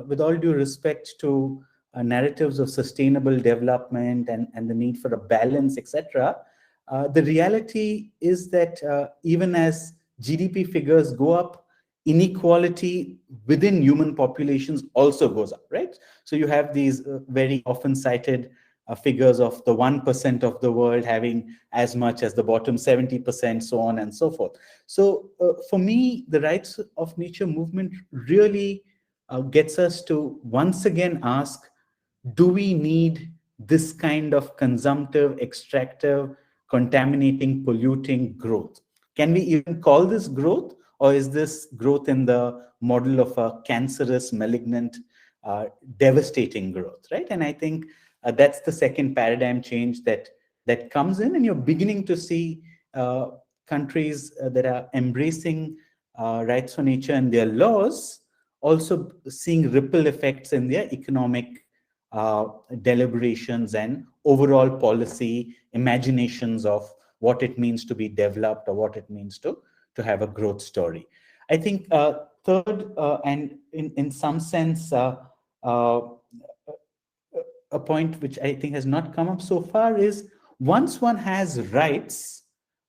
with all due respect to narratives of sustainable development and the need for a balance, etc., the reality is that even as GDP figures go up, inequality within human populations also goes up, right? So you have these very often cited figures of the 1% of the world having as much as the bottom 70%, so on and so forth. So for me, the Rights of Nature movement really gets us to once again ask, do we need this kind of consumptive, extractive, contaminating, polluting growth? Can we even call this growth, or is this growth in the model of a cancerous, malignant, devastating growth, right? And I think that's the second paradigm change that comes in, and you're beginning to see countries that are embracing rights for nature and their laws also seeing ripple effects in their economic deliberations and overall policy imaginations of what it means to be developed or what it means to have a growth story. I think third, and in some sense, a point which I think has not come up so far is, once one has rights,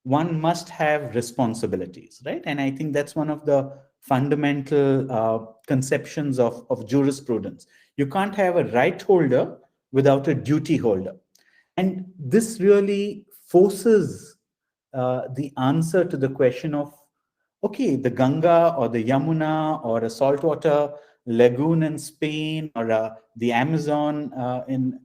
one must have responsibilities, right? And I think that's one of the fundamental conceptions of jurisprudence. You can't have a right holder without a duty holder. And this really forces the answer to the question of, okay, the Ganga or the Yamuna or a saltwater lagoon in Spain or the Amazon in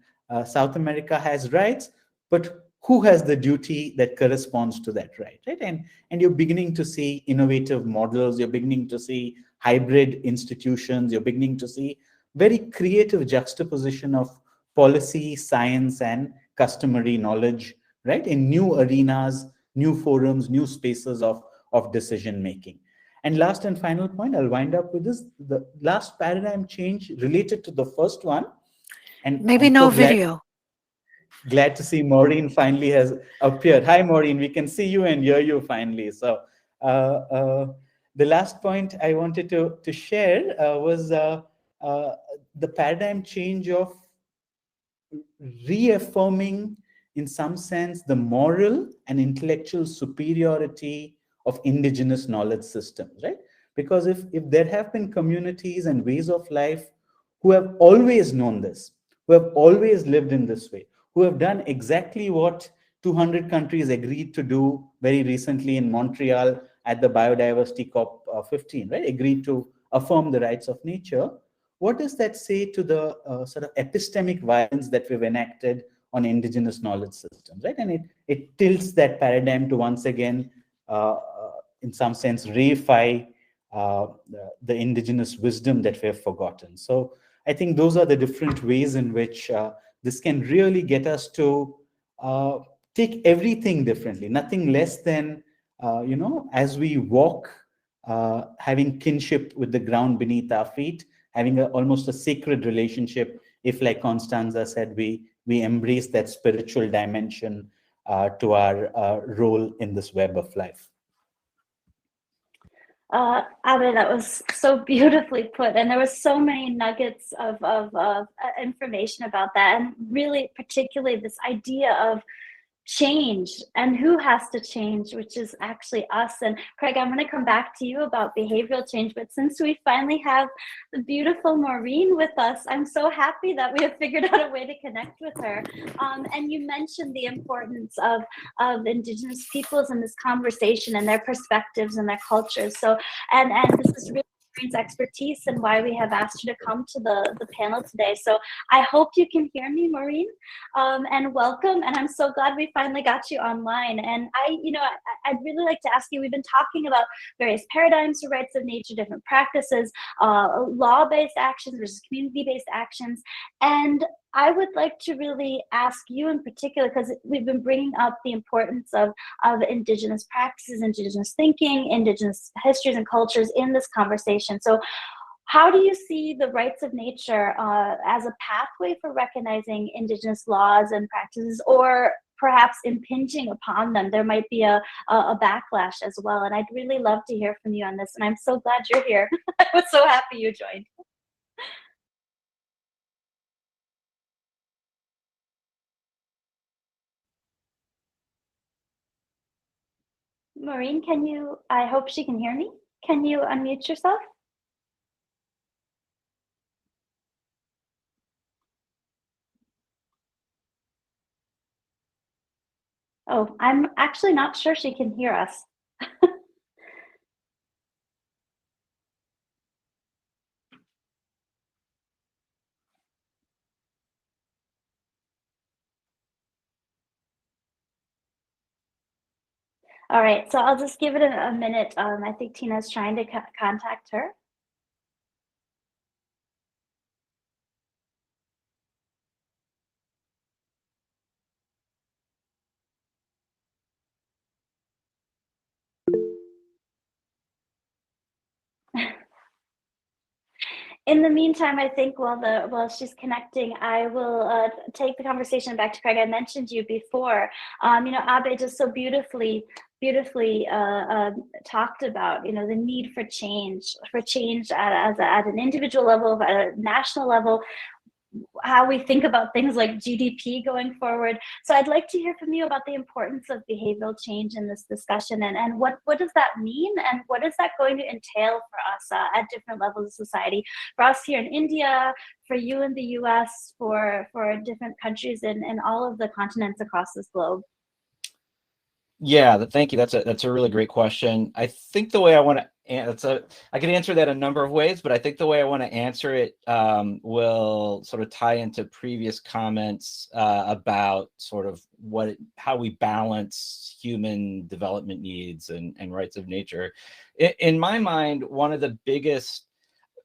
South America has rights, but who has the duty that corresponds to that right? And you're beginning to see innovative models, you're beginning to see hybrid institutions, you're beginning to see very creative juxtaposition of policy, science, and customary knowledge, right? In new arenas, new forums, new spaces of decision making. And last and final point, I'll wind up with this, the last paradigm change related to the first one. And maybe I'm no so video. glad to see Maureen finally has appeared. Hi, Maureen, we can see you and hear you finally. So the last point I wanted to share was the paradigm change of reaffirming, in some sense, the moral and intellectual superiority of indigenous knowledge systems, right? Because if there have been communities and ways of life who have always known this, who have always lived in this way, who have done exactly what 200 countries agreed to do very recently in Montreal at the Biodiversity COP 15, right? Agreed to affirm the rights of nature. What does that say to the sort of epistemic violence that we've enacted on indigenous knowledge systems, right? And it tilts that paradigm to once again, in some sense, reify the indigenous wisdom that we have forgotten. So I think those are the different ways in which this can really get us to take everything differently, nothing less than, as we walk, having kinship with the ground beneath our feet, having almost a sacred relationship, if, like Constanza said, we embrace that spiritual dimension to our role in this web of life. Abhay, that was so beautifully put, and there was so many nuggets of information about that, and really particularly this idea of change and who has to change, which is actually us. And Craig, I'm going to come back to you about behavioral change, but since we finally have the beautiful Maureen with us, I'm so happy that we have figured out a way to connect with her. And you mentioned the importance of Indigenous peoples in this conversation and their perspectives and their cultures. So, and this is really Maureen's expertise and why we have asked you to come to the panel today. So I hope you can hear me, Maureen, and welcome. And I'm so glad we finally got you online. And I'd really like to ask you, we've been talking about various paradigms for rights of nature, different practices, law-based actions versus community-based actions. And I would like to really ask you in particular, because we've been bringing up the importance of Indigenous practices, Indigenous thinking, Indigenous histories and cultures in this conversation. So how do you see the rights of nature as a pathway for recognizing Indigenous laws and practices, or perhaps impinging upon them? There might be a backlash as well. And I'd really love to hear from you on this. And I'm so glad you're here. I was so happy you joined. Maureen, I hope she can hear me. Can you unmute yourself? Oh, I'm actually not sure she can hear us. All right, so I'll just give it a minute. I think Tina's trying to contact her. In the meantime, I think while she's connecting, I will take the conversation back to Craig. I mentioned you before. Abe just so beautifully talked about the need for change at an individual level, at a national level, how we think about things like GDP going forward. So I'd like to hear from you about the importance of behavioral change in this discussion, and what does that mean, and what is that going to entail for us at different levels of society, for us here in India, for you in the US, for different countries in all of the continents across this globe? Yeah, thank you. That's a really great question. I think the way I want to I can answer that a number of ways, but I think the way I want to answer it will sort of tie into previous comments about sort of how we balance human development needs and rights of nature. In my mind, one of the biggest,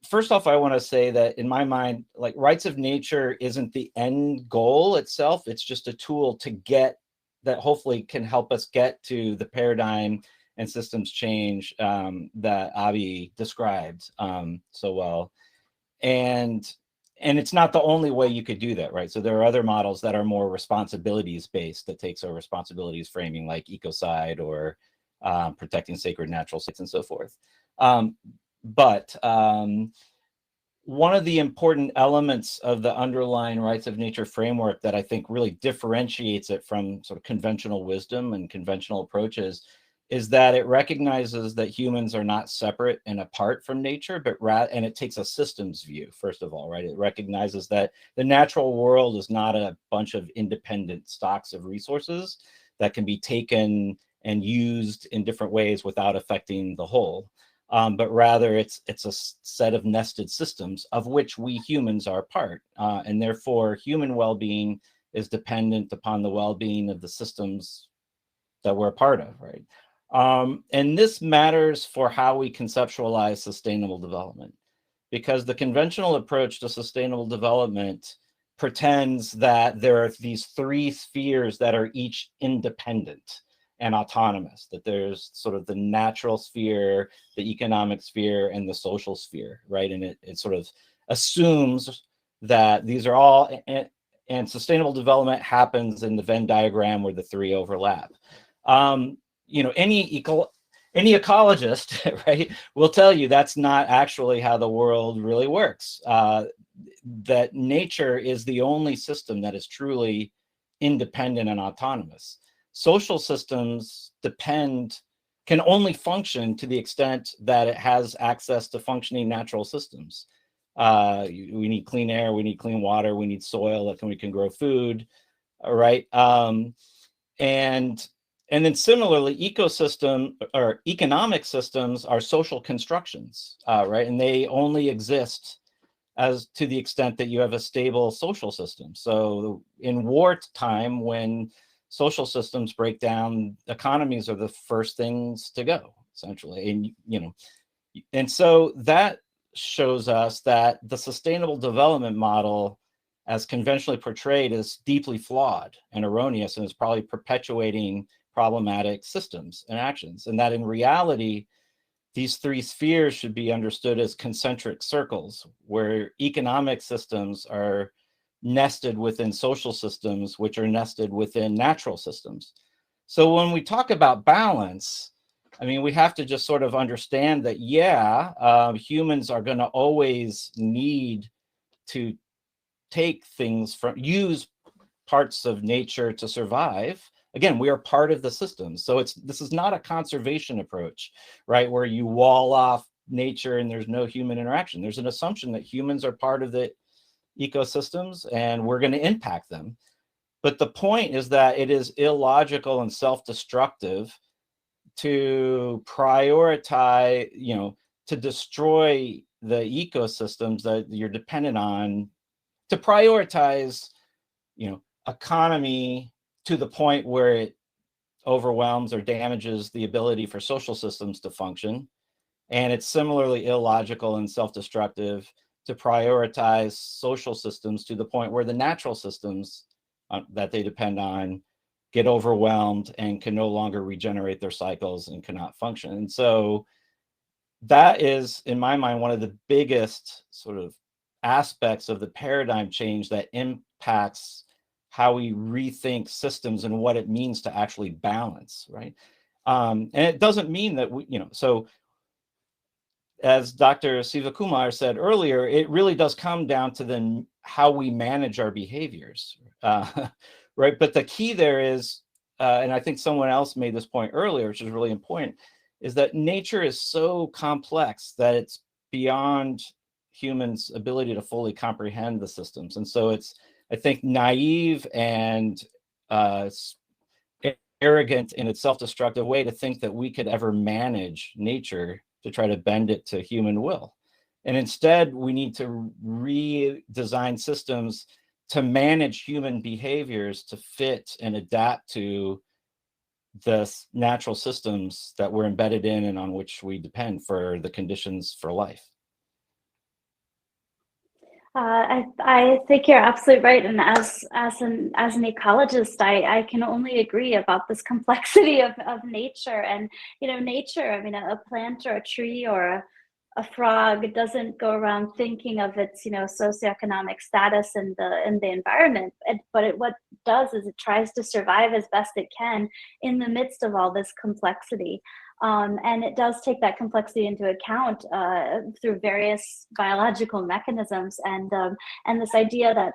first off, I want to say that in my mind, like, rights of nature isn't the end goal itself. It's just a tool to get that hopefully can help us get to the paradigm and systems change that Abe described so well. And it's not the only way you could do that, right? So there are other models that are more responsibilities based, that takes our responsibilities framing, like ecocide or protecting sacred natural sites and so forth. But one of the important elements of the underlying rights of nature framework that I think really differentiates it from sort of conventional wisdom and conventional approaches is that it recognizes that humans are not separate and apart from nature, and it takes a systems view, first of all, right? It recognizes that the natural world is not a bunch of independent stocks of resources that can be taken and used in different ways without affecting the whole. But rather it's a set of nested systems of which we humans are part. And therefore human well-being is dependent upon the well-being of the systems that we're a part of, right? And this matters for how we conceptualize sustainable development, because the conventional approach to sustainable development pretends that there are these three spheres that are each independent and autonomous, that there's sort of the natural sphere, the economic sphere, and the social sphere, right? And it sort of assumes that these are all, and sustainable development happens in the Venn diagram where the three overlap. Any ecologist, right, will tell you that's not actually how the world really works. That nature is the only system that is truly independent and autonomous. social systems can only function to the extent that it has access to functioning natural systems. We need clean air, we need clean water, we need soil that we can grow food, all right? And then similarly, ecosystem or economic systems are social constructions, right? And they only exist as to the extent that you have a stable social system. So in wartime, when social systems break down, economies are the first things to go, essentially. And and so that shows us that the sustainable development model, as conventionally portrayed, is deeply flawed and erroneous, and is probably perpetuating problematic systems and actions. And that in reality, these three spheres should be understood as concentric circles, where economic systems are nested within social systems, which are nested within natural systems. So when we talk about balance, I mean, we have to just sort of understand that, humans are going to always need to use parts of nature to survive. Again, we are part of the system. So this is not a conservation approach, right? Where you wall off nature and there's no human interaction. There's an assumption that humans are part of the ecosystems and we're going to impact them. But the point is that it is illogical and self-destructive to prioritize, to destroy the ecosystems that you're dependent on, to prioritize, economy to the point where it overwhelms or damages the ability for social systems to function. And it's similarly illogical and self-destructive to prioritize social systems to the point where the natural systems that they depend on get overwhelmed and can no longer regenerate their cycles and cannot function. And so that is, in my mind, one of the biggest sort of aspects of the paradigm change that impacts how we rethink systems and what it means to actually balance, right? And it doesn't mean that so as Dr. Sivakumar said earlier, it really does come down to how we manage our behaviors, right? But the key there is, and I think someone else made this point earlier, which is really important, is that nature is so complex that it's beyond humans' ability to fully comprehend the systems. And so it's, I think, naive and arrogant in its self-destructive way to think that we could ever manage nature to try to bend it to human will. And instead, we need to redesign systems to manage human behaviors to fit and adapt to the natural systems that we're embedded in and on which we depend for the conditions for life. I think you're absolutely right, and as an ecologist, I can only agree about this complexity of nature. And nature, I mean, a plant or a tree or a frog doesn't go around thinking of its socioeconomic status in the environment, but what it does is it tries to survive as best it can in the midst of all this complexity. And it does take that complexity into account through various biological mechanisms, and this idea that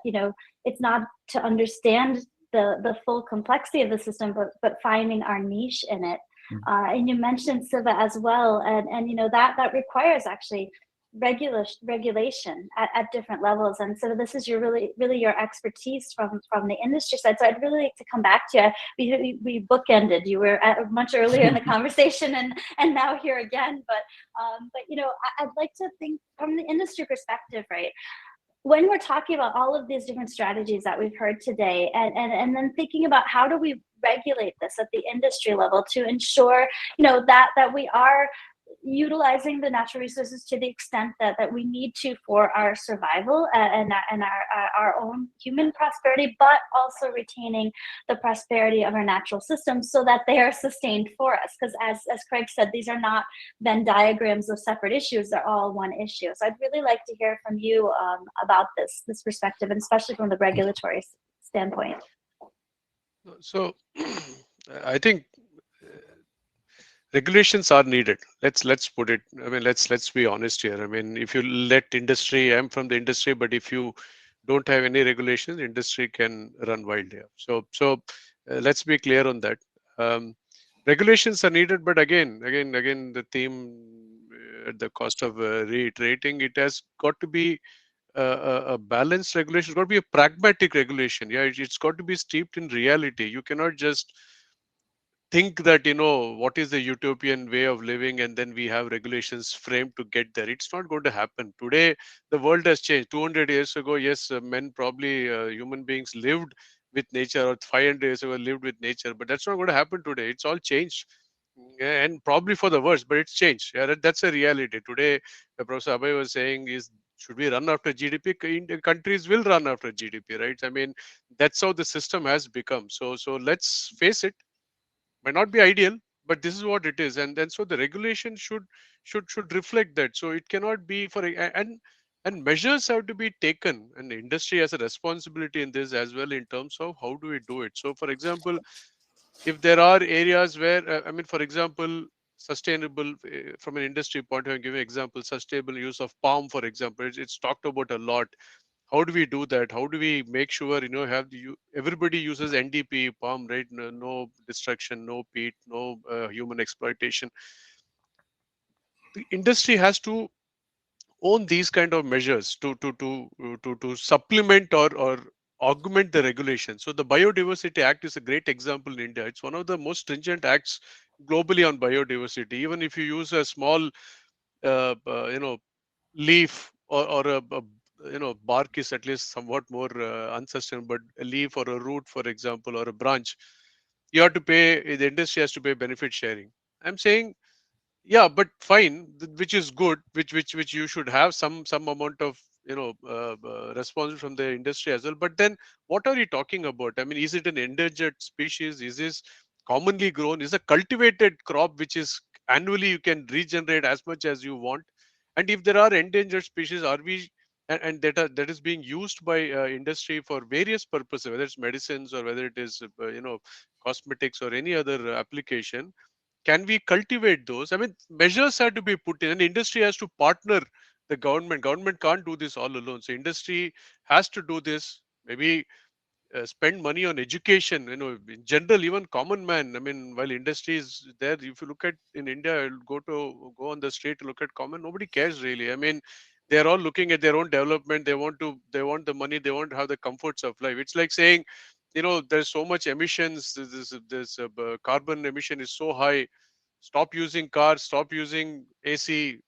it's not to understand the full complexity of the system, but finding our niche in it. And you mentioned Siva as well, and that requires actually regulation at different levels. And so this is really your expertise from the industry side. So I'd really like to come back to you. We bookended. You were much earlier in the conversation, and now here again. But I'd like to think from the industry perspective, right? When we're talking about all of these different strategies that we've heard today, and then thinking about how do we regulate this at the industry level to ensure that we are utilizing the natural resources to the extent that we need to for our survival and our own human prosperity, but also retaining the prosperity of our natural systems so that they are sustained for us. Because as Craig said, these are not Venn diagrams of separate issues, they're all one issue. So I'd really like to hear from you about this perspective, and especially from the regulatory standpoint. So I think regulations are needed. Let's put it, I mean, let's be honest here. I mean, if you let industry, I'm from the industry, but if you don't have any regulations, industry can run wild here. So let's be clear on that. Regulations are needed, but again, the theme, at the cost of reiterating, it has got to be a balanced regulation. It's got to be a pragmatic regulation. Yeah, it's got to be steeped in reality. You cannot just think that, what is the utopian way of living, and then we have regulations framed to get there. It's not going to happen. Today the world has changed. 200 years ago, yes, men, probably human beings, lived with nature, or 500 years ago lived with nature, but that's not going to happen today. It's all changed. Yeah, and probably for the worse, but it's changed. Yeah, that's a reality today. Professor Abhay was saying, is should we run after GDP? Countries will run after GDP, right? I mean, that's how the system has become. So let's face it, might not be ideal, but this is what it is. And then so the regulation should reflect that. So it cannot be and measures have to be taken, and the industry has a responsibility in this as well, in terms of how do we do it. So for example, if there are areas where, I mean, for example, sustainable, from an industry point of view, giving example, sustainable use of palm, for example, it's talked about a lot. How do we do that? How do we make sure, everybody uses NDP palm, right? No destruction, no peat, no human exploitation. The industry has to own these kind of measures to supplement or augment the regulation. So the Biodiversity Act is a great example in India. It's one of the most stringent acts globally on biodiversity. Even if you use a small, leaf, or bark is at least somewhat more unsustainable, but a leaf or a root, for example, or a branch, you have to pay. The industry has to pay benefit sharing. I'm saying, yeah, but fine, which is good, which you should have some amount of, responsibility from the industry as well. But then what are you talking about? I mean, is it an endangered species? Is this commonly grown? Is a cultivated crop which is annually you can regenerate as much as you want? And if there are endangered species, are we, and that is being used by industry for various purposes, whether it's medicines or whether it is cosmetics or any other application, can we cultivate those? I mean, measures have to be put in, and industry has to partner the government can't do this all alone. So industry has to do this. Maybe spend money on education, in general, even common man. I mean, while industry is there, if you look at in India, I'll go on the street, look at common, nobody cares really. I mean, they're all looking at their own development. They want the money, they want to have the comforts of life. It's like saying, there's so much emissions, this carbon emission is so high, stop using cars, stop using AC.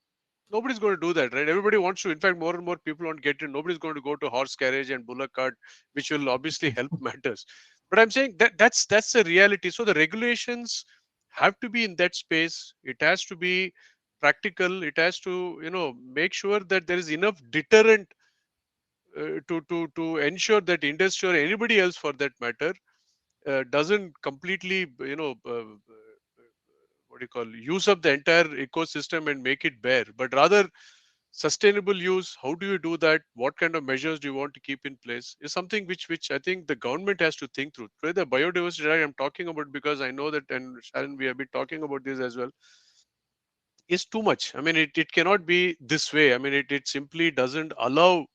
Nobody's going to do that, right? Everybody wants to. In fact, more and more people want to get in. Nobody's going to go to horse carriage and bullock cart, which will obviously help matters. But I'm saying that's the reality. So the regulations have to be in that space. It has to be practical. It has to, make sure that there is enough deterrent to ensure that industry or anybody else, for that matter, doesn't completely, what do you call, use up the entire ecosystem and make it bare, but rather sustainable use. How do you do that? What kind of measures do you want to keep in place is something which I think the government has to think through. Today, the Biodiversity Act I'm talking about, because I know that, and Sharon, we have been talking about this as well, is too much. I mean, it cannot be this way. I mean, it simply doesn't allow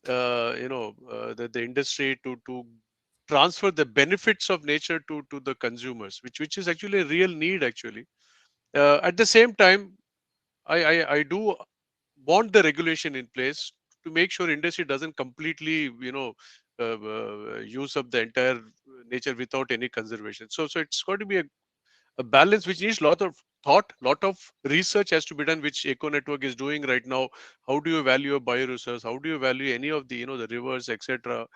the industry to transfer the benefits of nature to the consumers, which is actually a real need actually. At the same time, I do want the regulation in place to make sure industry doesn't completely, use up the entire nature without any conservation. So it's got to be a balance which needs a lot of thought, lot of research has to be done, which Eco Network is doing right now. How do you value a bioresource? How do you value any of the, the rivers, etc.?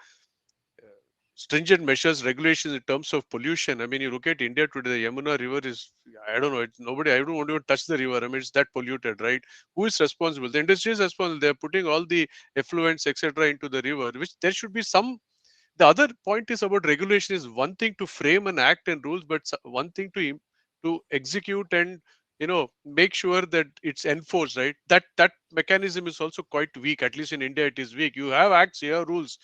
Stringent measures, regulations in terms of pollution. I mean, you look at India today, the Yamuna River is, I don't know, nobody, I don't want to even touch the river. I mean, it's that polluted, right? Who is responsible? The industry is responsible. They're putting all the effluents, etc., into the river, which there should be some. The other point is about regulation is one thing to frame an act and rules, but one thing to execute and, make sure that it's enforced, right? That mechanism is also quite weak. At least in India, it is weak. You have acts, you have rules,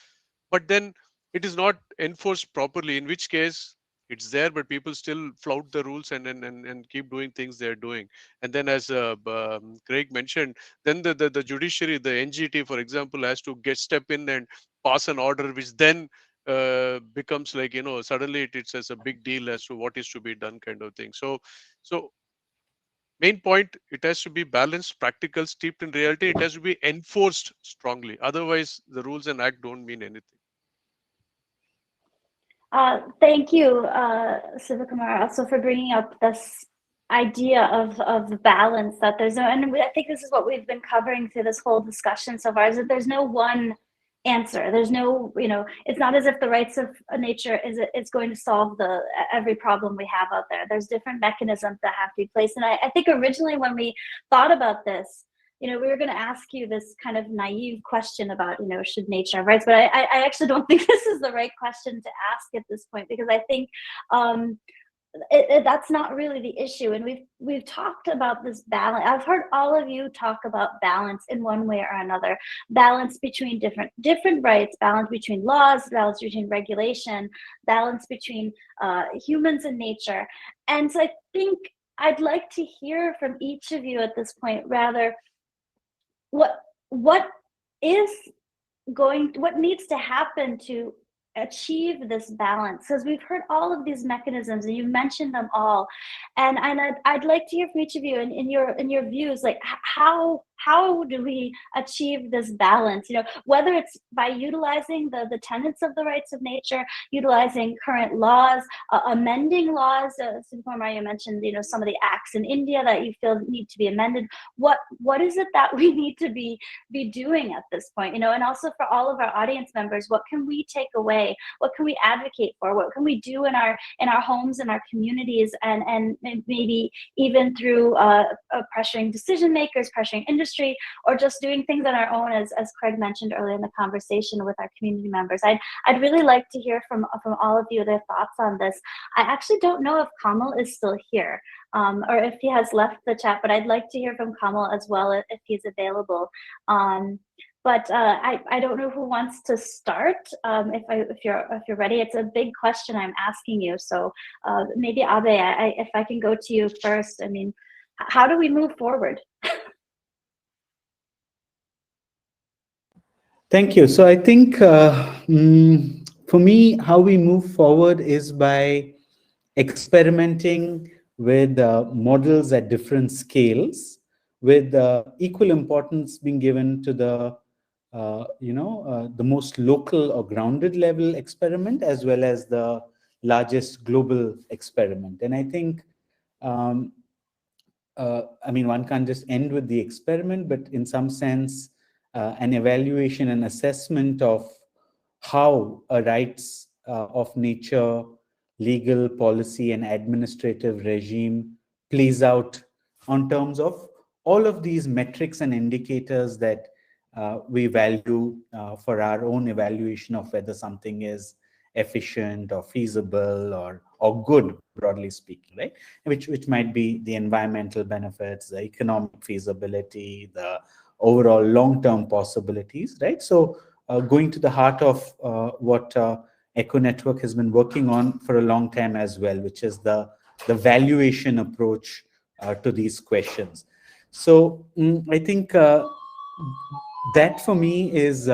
but then it is not enforced properly, in which case it's there, but people still flout the rules and keep doing things they're doing. And then, as Craig mentioned, then the judiciary, the NGT, for example, has to step in and pass an order, which then becomes like, suddenly it's as a big deal as to what is to be done kind of thing. So main point, it has to be balanced, practical, steeped in reality. It has to be enforced strongly. Otherwise, the rules and act don't mean anything. Thank you, Sivakumar, also for bringing up this idea of balance, that there's no, and I think this is what we've been covering through this whole discussion so far, is that there's no one answer. There's no, it's not as if the rights of nature is going to solve every problem we have out there. There's different mechanisms that have to be placed. And I think originally when we thought about this, we were going to ask you this kind of naive question about, should nature have rights? But I actually don't think this is the right question to ask at this point, because I think that's not really the issue. And we've talked about this balance. I've heard all of you talk about balance in one way or another. Balance between different rights, balance between laws, balance between regulation, balance between humans and nature. And so I think I'd like to hear from each of you at this point, rather, what needs to happen to achieve this balance? Because we've heard all of these mechanisms and you mentioned them all, and I'd like to hear from each of you in your views, like how do we achieve this balance? Whether it's by utilizing the tenets of the rights of nature, utilizing current laws, amending laws. Sivakumar, you mentioned some of the acts in India that you feel need to be amended. What is it that we need to be doing at this point? And also for all of our audience members, what can we take away? What can we advocate for? What can we do in our homes and our communities, and maybe even through pressuring decision makers, pressuring industry, or just doing things on our own, as Craig mentioned earlier in the conversation with our community members. I'd really like to hear from all of you their thoughts on this. I actually don't know if Kamal is still here, or if he has left the chat, but I'd like to hear from Kamal as well if he's available. But I don't know who wants to start. If you're ready, it's a big question I'm asking you. So maybe Abe, if I can go to you first. I mean, how do we move forward? Thank you. So I think for me, how we move forward is by experimenting with models at different scales, with equal importance being given to the most local or grounded level experiment, as well as the largest global experiment. And I think, one can't just end with the experiment, but in some sense, an evaluation and assessment of how a rights of nature, legal, policy, and administrative regime plays out on terms of all of these metrics and indicators that we value for our own evaluation of whether something is efficient or feasible or good, broadly speaking, right? Which might be the environmental benefits, the economic feasibility, the overall long-term possibilities, right? So going to the heart of what Echo Network has been working on for a long time as well, which is the valuation approach to these questions. So I think that for me is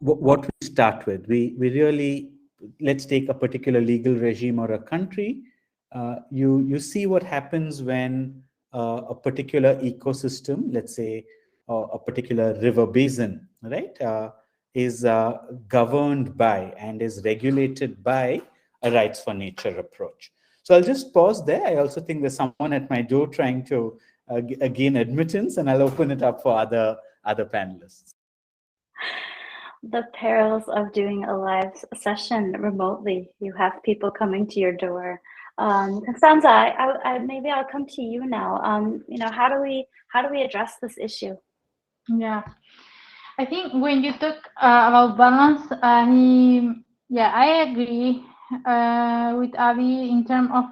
what we start with. We really, let's take a particular legal regime or a country. You see what happens when a particular ecosystem, let's say a particular river basin, right, is governed by and is regulated by a rights for nature approach. So I'll just pause there. I also think there's someone at my door trying to gain admittance, and I'll open it up for other panelists. The perils of doing a live session remotely. You have people coming to your door. Constanza, maybe I'll come to you now. How do we address this issue? Yeah, I think when you talk about balance, I agree with Avi in terms of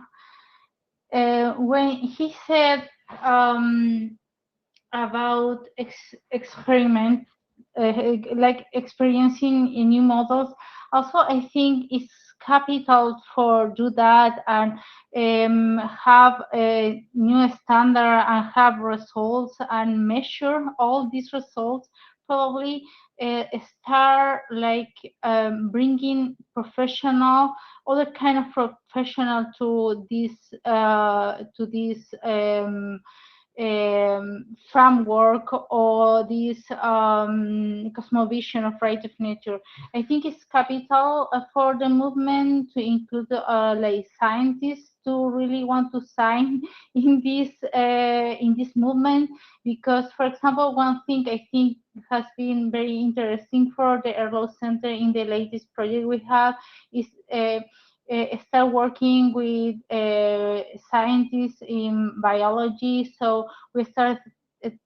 when he said about experiment, like experiencing in new models. Also, I think it's capital for do that and have a new standard and have results and measure all these results. Probably start like bringing other kind of professional to this framework or this cosmovision of right of nature. I think it's capital for the movement to include like scientists to really want to sign in this movement, because, for example, one thing I think has been very interesting for the Erlo Center in the latest project we have is start working with scientists in biology. So we start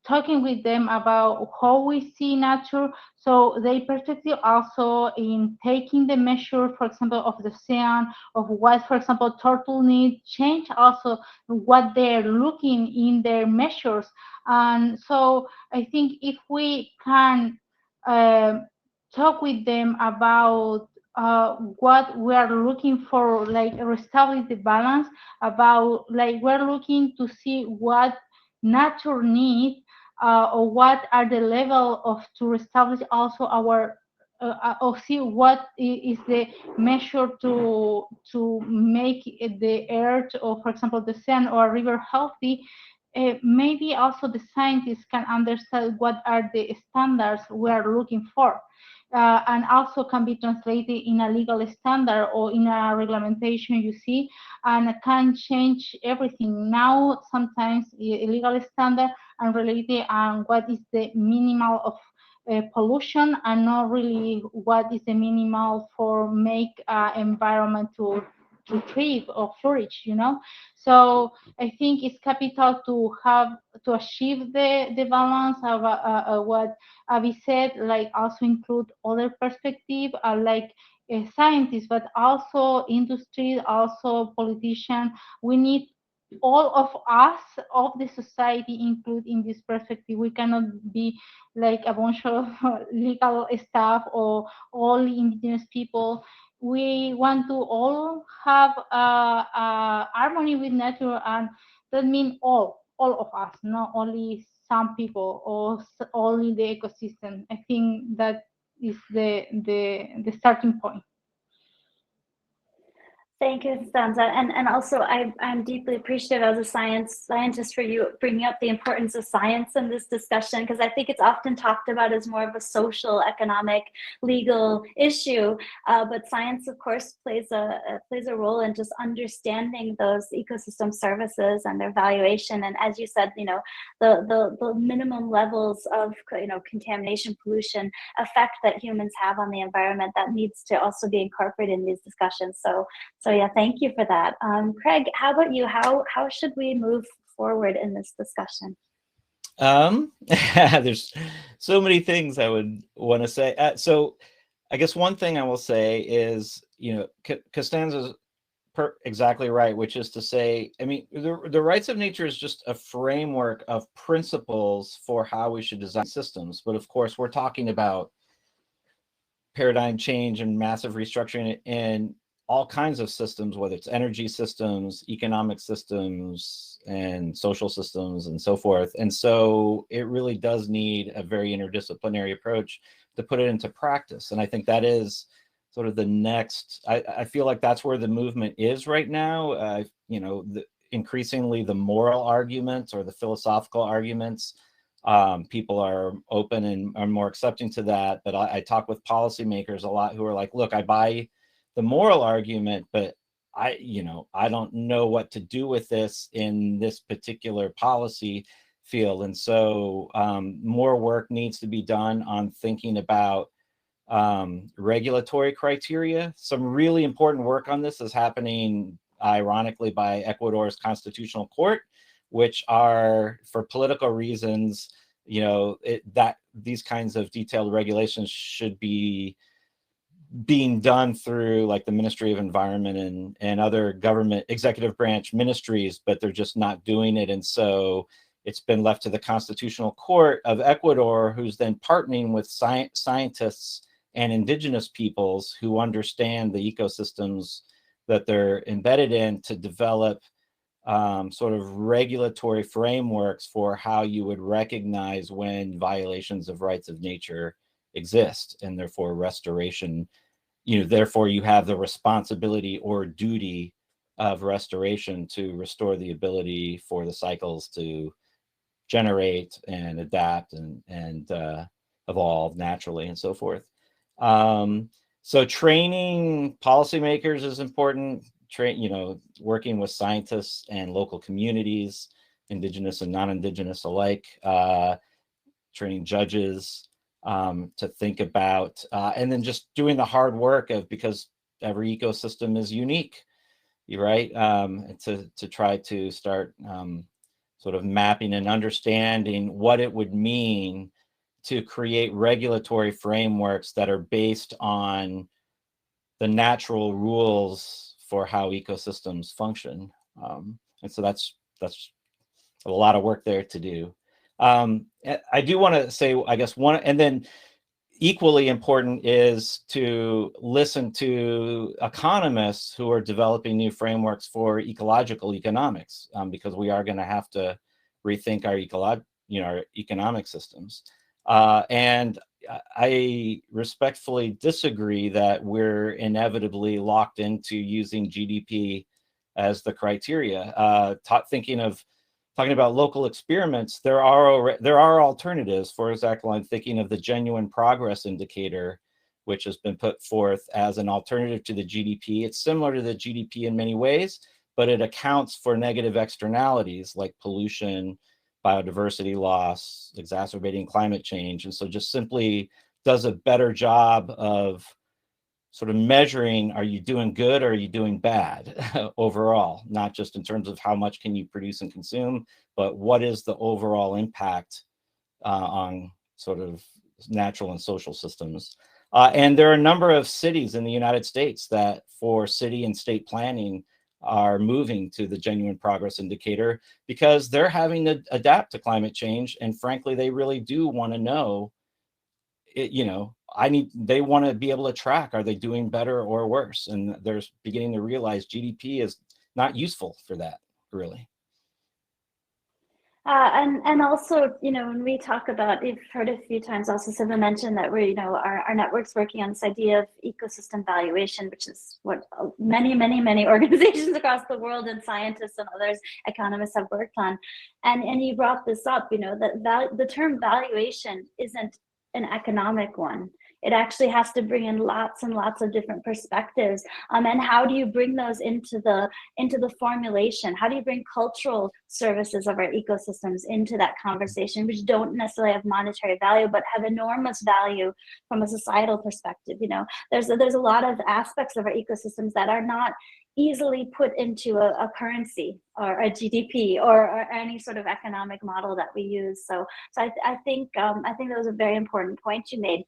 talking with them about how we see nature. So they perspective also in taking the measure, for example, of the ocean, of what, for example, turtle need, change also what they're looking in their measures. And so I think if we can talk with them about what we are looking for, like reestablish the balance, about like we're looking to see what nature needs, or what are the level of to establish also our or see what is the measure to make the earth, or for example the sand or a river healthy. Maybe also the scientists can understand what are the standards we are looking for, and also can be translated in a legal standard or in a regulation, you see, and can change everything. Now, sometimes a legal standard and related on what is the minimal of pollution, and not really what is the minimal for make environment to thrive or flourish, you know. So I think it's capital to have to achieve the balance of what Avi said, like also include other perspective, like scientists, but also industry, also politicians. We need all of us of the society include in this perspective. We cannot be like a bunch of legal staff or all indigenous people. We want to all have harmony with nature, and that means all of us, not only some people or only the ecosystem. I think that is the starting point. Thank you, Stanza. And also I'm deeply appreciative as a scientist for you bringing up the importance of science in this discussion, because I think it's often talked about as more of a social, economic, legal issue. But science, of course, plays a role in just understanding those ecosystem services and their valuation. And as you said, the minimum levels of contamination, pollution effect that humans have on the environment, that needs to also be incorporated in these discussions. So yeah, thank you for that. Craig, how about you? How should we move forward in this discussion? There's so many things I would want to say. So I guess one thing I will say is, Costanza's exactly right, which is to say, I mean, the rights of nature is just a framework of principles for how we should design systems. But of course, we're talking about paradigm change and massive restructuring in all kinds of systems, whether it's energy systems, economic systems, and social systems, and so forth. And so it really does need a very interdisciplinary approach to put it into practice. And I think that is sort of the next, I feel like that's where the movement is right now. Increasingly the moral arguments or the philosophical arguments, people are open and are more accepting to that. But I talk with policymakers a lot who are like, look, I buy the moral argument, but I don't know what to do with this in this particular policy field. And so more work needs to be done on thinking about regulatory criteria. Some really important work on this is happening, ironically, by Ecuador's Constitutional Court, which are, for political reasons, that these kinds of detailed regulations should be being done through like the Ministry of Environment and other government executive branch ministries, but they're just not doing it. And so it's been left to the Constitutional Court of Ecuador, who's then partnering with scientists and indigenous peoples who understand the ecosystems that they're embedded in, to develop sort of regulatory frameworks for how you would recognize when violations of rights of nature exist, and therefore restoration, therefore you have the responsibility or duty of restoration to restore the ability for the cycles to generate and adapt and evolve naturally and so forth. So training policymakers is important. Working with scientists and local communities, indigenous and non-indigenous alike, training judges to think about, and then just doing the hard work of, because every ecosystem is unique, right? To try to start sort of mapping and understanding what it would mean to create regulatory frameworks that are based on the natural rules for how ecosystems function. And so that's a lot of work there to do. I do want to say, I guess, and then equally important is to listen to economists who are developing new frameworks for ecological economics, because we are going to have to rethink our economic systems. And I respectfully disagree that we're inevitably locked into using GDP as the criteria. Talking about local experiments, there are alternatives. For example, I'm thinking of the Genuine Progress Indicator, which has been put forth as an alternative to the GDP. It's similar to the GDP in many ways, but it accounts for negative externalities like pollution, biodiversity loss, exacerbating climate change. And so just simply does a better job of sort of measuring, are you doing good or are you doing bad overall, not just in terms of how much can you produce and consume, but what is the overall impact on sort of natural and social systems. And there are a number of cities in the United States that for city and state planning are moving to the Genuine Progress Indicator because they're having to adapt to climate change. And frankly, they really do want to know, they want to be able to track, are they doing better or worse? And they're beginning to realize GDP is not useful for that, really. And also, when we talk about, you've heard a few times also Siva mentioned that we're, our network's working on this idea of ecosystem valuation, which is what many, many, many organizations across the world and scientists and others, economists have worked on. And you brought this up, that the term valuation isn't an economic one. It actually has to bring in lots and lots of different perspectives. And how do you bring those into the formulation? How do you bring cultural services of our ecosystems into that conversation, which don't necessarily have monetary value, but have enormous value from a societal perspective? There's a lot of aspects of our ecosystems that are not easily put into a currency or a GDP or any sort of economic model that we use. So I think that was a very important point you made.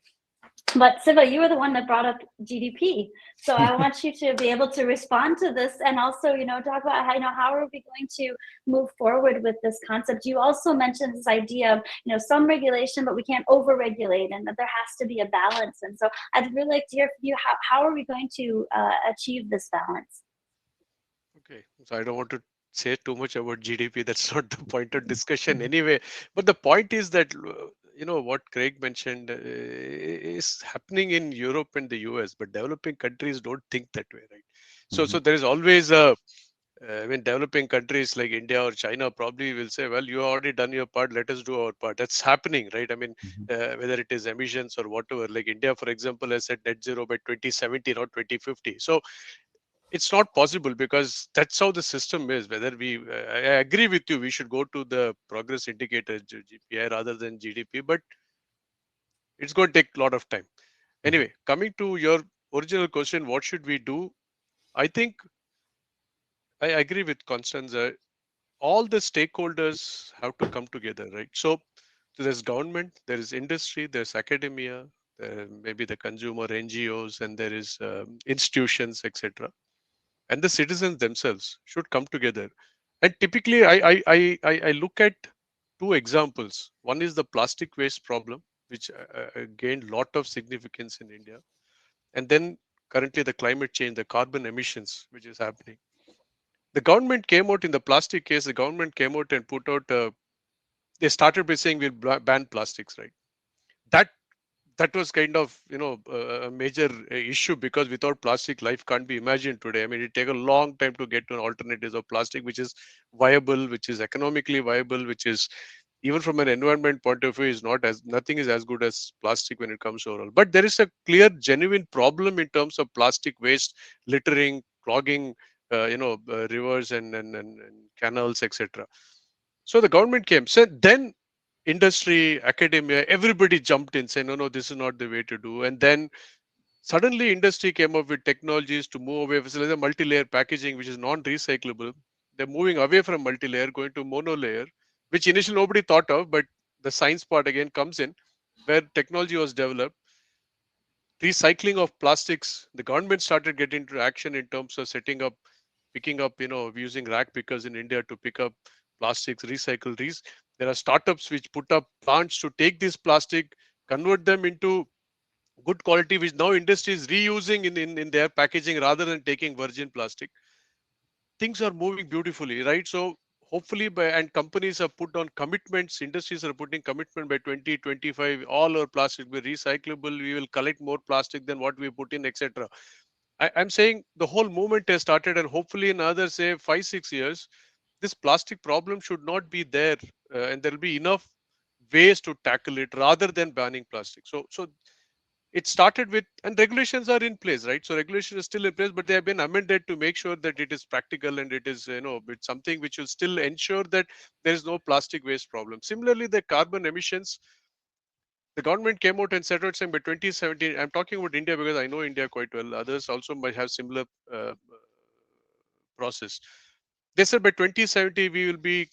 But Siva, you were the one that brought up GDP. So I want you to be able to respond to this and also, talk about how are we going to move forward with this concept? You also mentioned this idea of, some regulation, but we can't over-regulate, and that there has to be a balance. And so I'd really like to hear from you, how are we going to achieve this balance? Okay, so I don't want to say too much about GDP. That's not the point of discussion anyway. But the point is that, what Craig mentioned is happening in Europe and the US, but developing countries don't think that way, right? So there is always developing countries like India or China probably will say, well, you already done your part, let us do our part. That's happening, right? Whether it is emissions or whatever, like India, for example, has said net zero by 2070, not 2050. So it's not possible because that's how the system is. Whether I agree with you, we should go to the progress indicator, GPI, rather than GDP, but it's going to take a lot of time. Anyway, coming to your original question, what should we do? I think I agree with Constanza. All the stakeholders have to come together, right? So there's government, there is industry, there's academia, maybe the consumer NGOs, and there is institutions, etc. And the citizens themselves should come together. And typically, I look at two examples. One is the plastic waste problem, which gained a lot of significance in India. And then currently the climate change, the carbon emissions, which is happening. The government came out in the plastic case, the government came out and put out, they started by saying we'll ban plastics, right? that was kind of, a major issue, because without plastic, life can't be imagined today. I mean, it take a long time to get to an alternatives of plastic, which is viable, which is economically viable, which is, even from an environment point of view, is not as, nothing is as good as plastic when it comes to overall. But there is a clear, genuine problem in terms of plastic waste, littering, clogging, rivers and canals, etc. So the government came. So then industry, academia, everybody jumped in saying, no, this is not the way to do. And then suddenly industry came up with technologies to move away from the multi-layer packaging, which is non-recyclable. They're moving away from multi-layer, going to mono-layer, which initially nobody thought of, but the science part again comes in, where technology was developed. Recycling of plastics, the government started getting into action in terms of setting up, picking up, using rack pickers in India to pick up plastics, recycle these. There are startups which put up plants to take this plastic, convert them into good quality, which now industry is reusing in their packaging rather than taking virgin plastic. Things are moving beautifully, right? So hopefully and companies have put on commitments, industries are putting commitment by 2025, all our plastic will be recyclable, we will collect more plastic than what we put in, etc. I'm saying the whole movement has started, and hopefully in another, say, 5-6 years, this plastic problem should not be there, and there will be enough ways to tackle it rather than banning plastic. So it started with, and regulations are in place, right? So regulations are still in place, but they have been amended to make sure that it is practical and it is, it's something which will still ensure that there is no plastic waste problem. Similarly, the carbon emissions, the government came out and said out saying by 2017, I'm talking about India because I know India quite well. Others also might have similar process. They said by 2070, we will be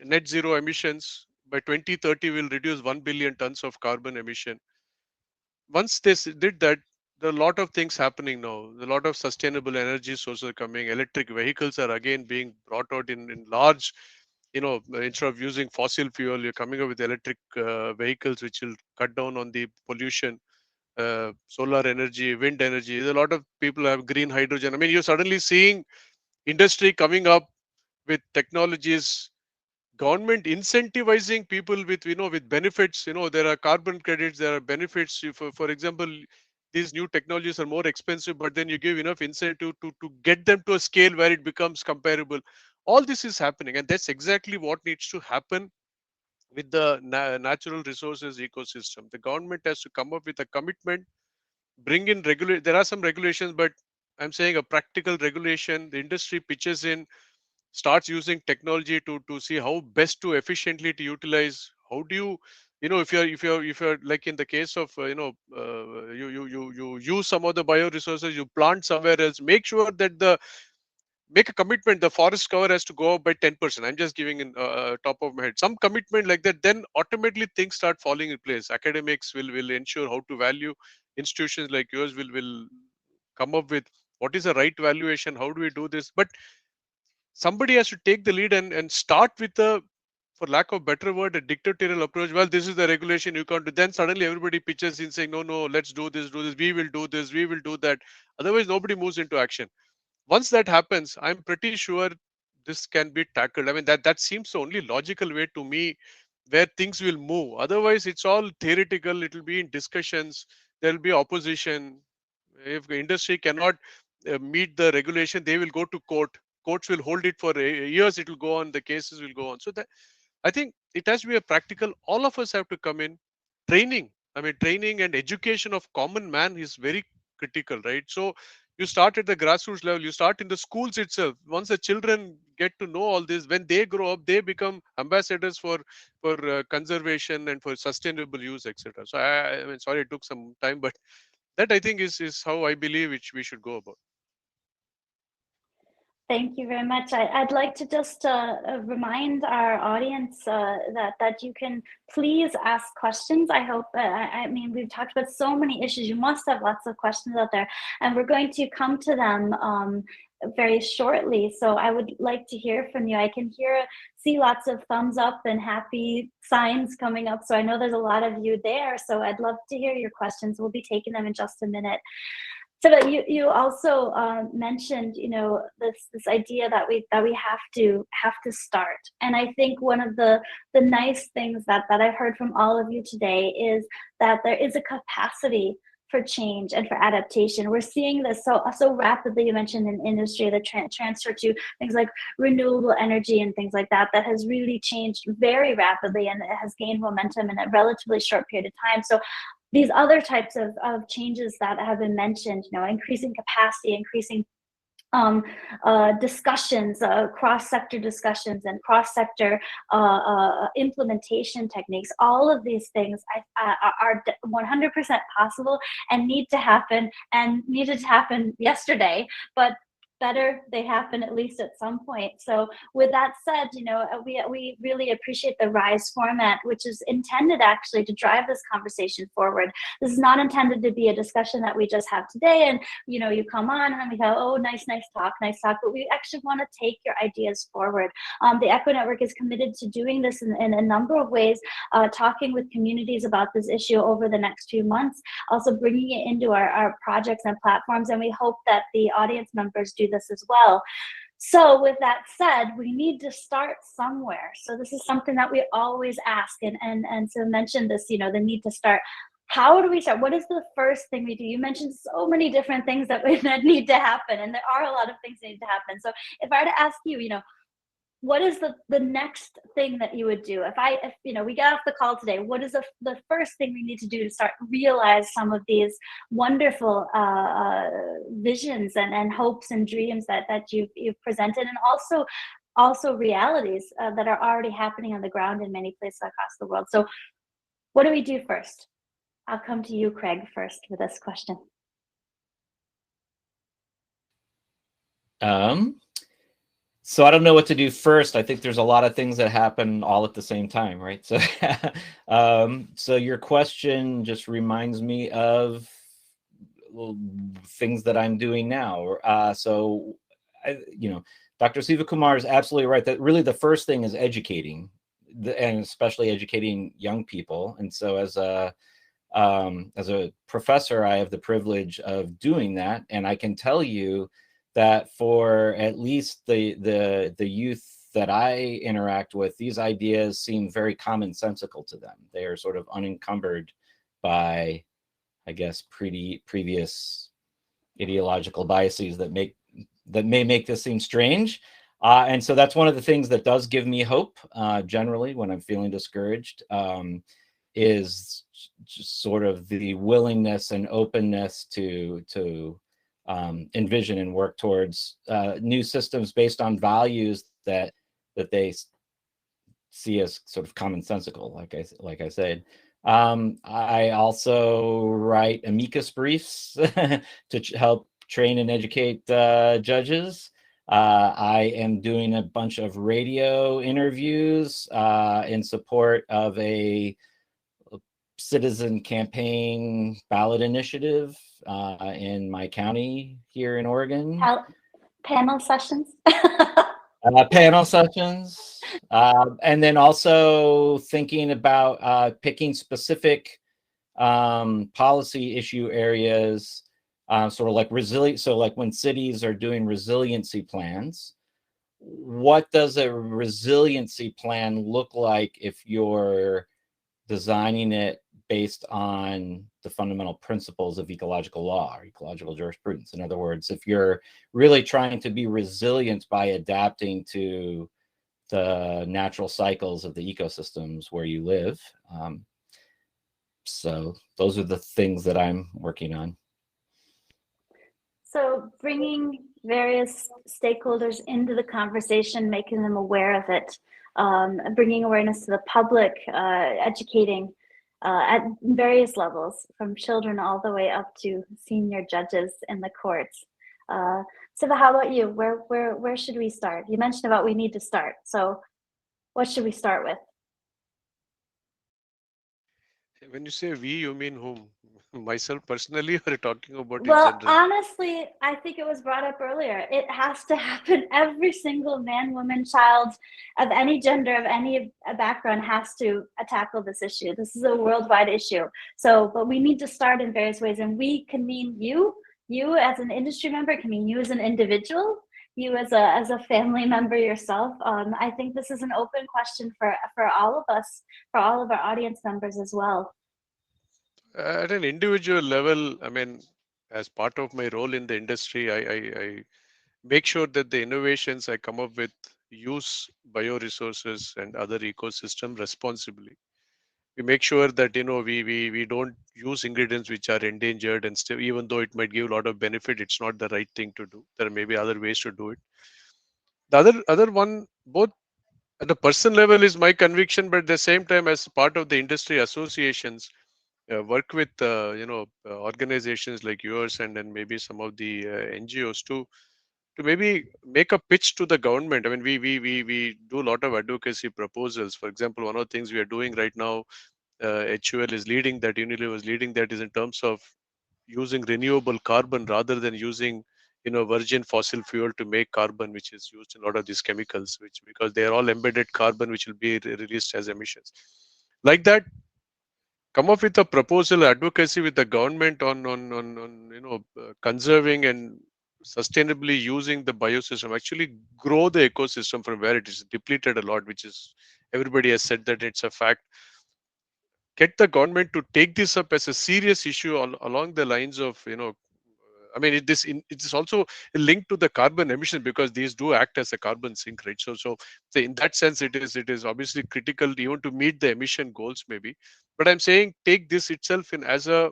net zero emissions. By 2030, we'll reduce 1 billion tons of carbon emission. Once they did that, there are a lot of things happening now. A lot of sustainable energy sources are coming. Electric vehicles are again being brought out in large, instead of using fossil fuel, you're coming up with electric vehicles, which will cut down on the pollution. Solar energy, wind energy. There's a lot of people have green hydrogen. I mean, you're suddenly seeing industry coming up with technologies, government incentivizing people with, with benefits. There are carbon credits, there are benefits. For example, these new technologies are more expensive, but then you give enough incentive to get them to a scale where it becomes comparable. All this is happening, and that's exactly what needs to happen with the natural resources ecosystem. The government has to come up with a commitment, bring in regulate. There are some regulations, but I'm saying a practical regulation. The industry pitches in, starts using technology to see how best to efficiently to utilize. How do you, if you're like in the case of, you use some of the bioresources, you plant somewhere else, make sure that make a commitment, the forest cover has to go up by 10%. I'm just giving in top of my head some commitment like that, then automatically things start falling in place. Academics will ensure how to value, institutions like yours will come up with what is the right valuation, how do we do this. But somebody has to take the lead and start with a, for lack of better word, a dictatorial approach. Well, this is the regulation, you can't do. Then suddenly everybody pitches in saying, no, let's do this, we will do this, we will do that. Otherwise nobody moves into action. Once that happens, I'm pretty sure this can be tackled. I mean, that seems the only logical way to me where things will move. Otherwise it's all theoretical, it will be in discussions, there will be opposition. If the industry cannot meet the regulation, they will go to court. Courts will hold it for years, it will go on, the cases will go on. So that, I think it has to be a practical, all of us have to come in. Training, I mean, training and education of common man is very critical, right? So you start at the grassroots level, you start in the schools itself. Once the children get to know all this, when they grow up, they become ambassadors for conservation and for sustainable use, etc. So I mean, sorry it took some time, but that I think is how I believe which we should go about. Thank you very much. I'd like to just remind our audience that you can please ask questions. I hope, I mean, we've talked about so many issues. You must have lots of questions out there, and we're going to come to them very shortly. So I would like to hear from you. I can see lots of thumbs up and happy signs coming up. So I know there's a lot of you there. So I'd love to hear your questions. We'll be taking them in just a minute. So that you also mentioned, this idea that we have to start, and I think one of the nice things that I've heard from all of you today is that there is a capacity for change and for adaptation. We're seeing this so rapidly. You mentioned in industry, the transfer to things like renewable energy and things like that has really changed very rapidly, and it has gained momentum in a relatively short period of time. So these other types of changes that have been mentioned, increasing capacity, increasing discussions, cross-sector discussions and cross-sector implementation techniques, all of these things are 100% possible and need to happen, and needed to happen yesterday, but better they happen at least at some point. So with that said, we really appreciate the RISE format, which is intended actually to drive this conversation forward. This is not intended to be a discussion that we just have today and you come on and we go, oh, nice talk, but we actually want to take your ideas forward. The ECHO Network is committed to doing this in a number of ways, talking with communities about this issue over the next few months, also bringing it into our projects and platforms, and we hope that the audience members do this as well. So with that said, we need to start somewhere. So this is something that we always ask, and so mentioned this, the need to start. How do we start? What is the first thing we do? You mentioned so many different things that need to happen, and there are a lot of things that need to happen. So if I were to ask you, what is the next thing that you would do? If we get off the call today, what is the first thing we need to do to start realize some of these wonderful visions and hopes and dreams that you've presented, and also realities that are already happening on the ground in many places across the world? So what do we do first? I'll come to you, Craig, first with this question. So I don't know what to do first. I think there's a lot of things that happen all at the same time, right? So, so your question just reminds me of things that I'm doing now. Dr. Sivakumar is absolutely right that really the first thing is educating, and especially educating young people. And so as a professor, I have the privilege of doing that, and I can tell you that for at least the youth that I interact with, these ideas seem very commonsensical to them. They are sort of unencumbered by, I guess, previous ideological biases that may make this seem strange. And so that's one of the things that does give me hope generally when I'm feeling discouraged, is just sort of the willingness and openness to envision and work towards new systems based on values that they see as sort of commonsensical, like I said. I also write amicus briefs to help train and educate judges. I am doing a bunch of radio interviews in support of a citizen campaign ballot initiative in my county here in Oregon. Panel sessions. Panel sessions. And then also thinking about picking specific policy issue areas, sort of like resilience. So like when cities are doing resiliency plans, what does a resiliency plan look like if you're designing it based on the fundamental principles of ecological law or ecological jurisprudence? In other words, if you're really trying to be resilient by adapting to the natural cycles of the ecosystems where you live. So those are the things that I'm working on. So bringing various stakeholders into the conversation, making them aware of it, bringing awareness to the public, educating at various levels, from children all the way up to senior judges in the courts. Siva, how about you? Where should we start? You mentioned about we need to start. So what should we start with? When you say we, you mean whom? Myself personally, or talking about in Well, general? honestly, I think it was brought up earlier. It has to happen. Every single man, woman, child of any gender, of any background has to tackle this issue. This is a worldwide issue. So, but we need to start in various ways, and we can mean you you as an industry member, it can mean you as an individual, you as a family member yourself. I think this is an open question for all of us, for all of our audience members as well. At an individual level, I mean, as part of my role in the industry, I make sure that the innovations I come up with use bioresources and other ecosystem responsibly. We make sure that we don't use ingredients which are endangered, and still, even though it might give a lot of benefit, it's not the right thing to do. There may be other ways to do it. The other one, both at the personal level, is my conviction, but at the same time, as part of the industry associations, work with organizations like yours, and then maybe some of the NGOs to maybe make a pitch to the government. I mean, we do a lot of advocacy proposals. For example, one of the things we are doing right now, HUL is leading that, Unilever is leading that, is in terms of using renewable carbon rather than using virgin fossil fuel to make carbon, which is used in a lot of these chemicals, which, because they are all embedded carbon which will be released as emissions. Like that, come up with a proposal, advocacy with the government on conserving and sustainably using the biosystem, actually grow the ecosystem from where it is depleted a lot, which is, everybody has said that it's a fact. Get the government to take this up as a serious issue along the lines of, I mean, it is also linked to the carbon emission, because these do act as a carbon sink, right? So in that sense, it is obviously critical even to meet the emission goals, maybe. But I'm saying, take this itself in as a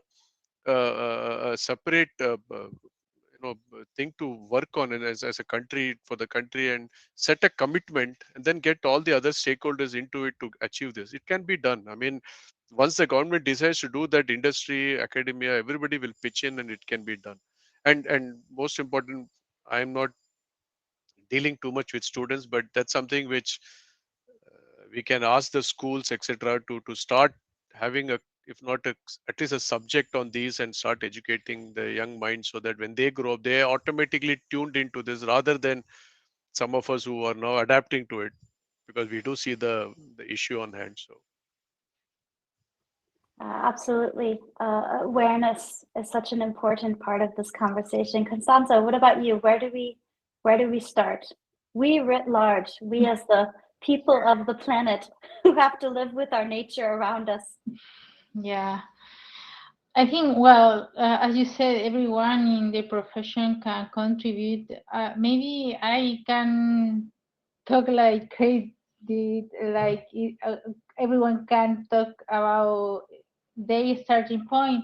separate thing to work on, and as a country, for the country, and set a commitment, and then get all the other stakeholders into it to achieve this. It can be done. I mean, once the government decides to do that, industry, academia, everybody will pitch in, and it can be done. And most important, I'm not dealing too much with students, but that's something which we can ask the schools, etc., to start having a, if not a, at least a subject on these, and start educating the young minds, so that when they grow up, they are automatically tuned into this, rather than some of us who are now adapting to it, because we do see the issue on hand. So Absolutely. Awareness is such an important part of this conversation. Constanza, what about you? Where do we start? We writ large, we as the people of the planet who have to live with our nature around us. Yeah, I think, well, as you said, everyone in the profession can contribute. Maybe I can talk like crazy, like everyone can talk about their starting point.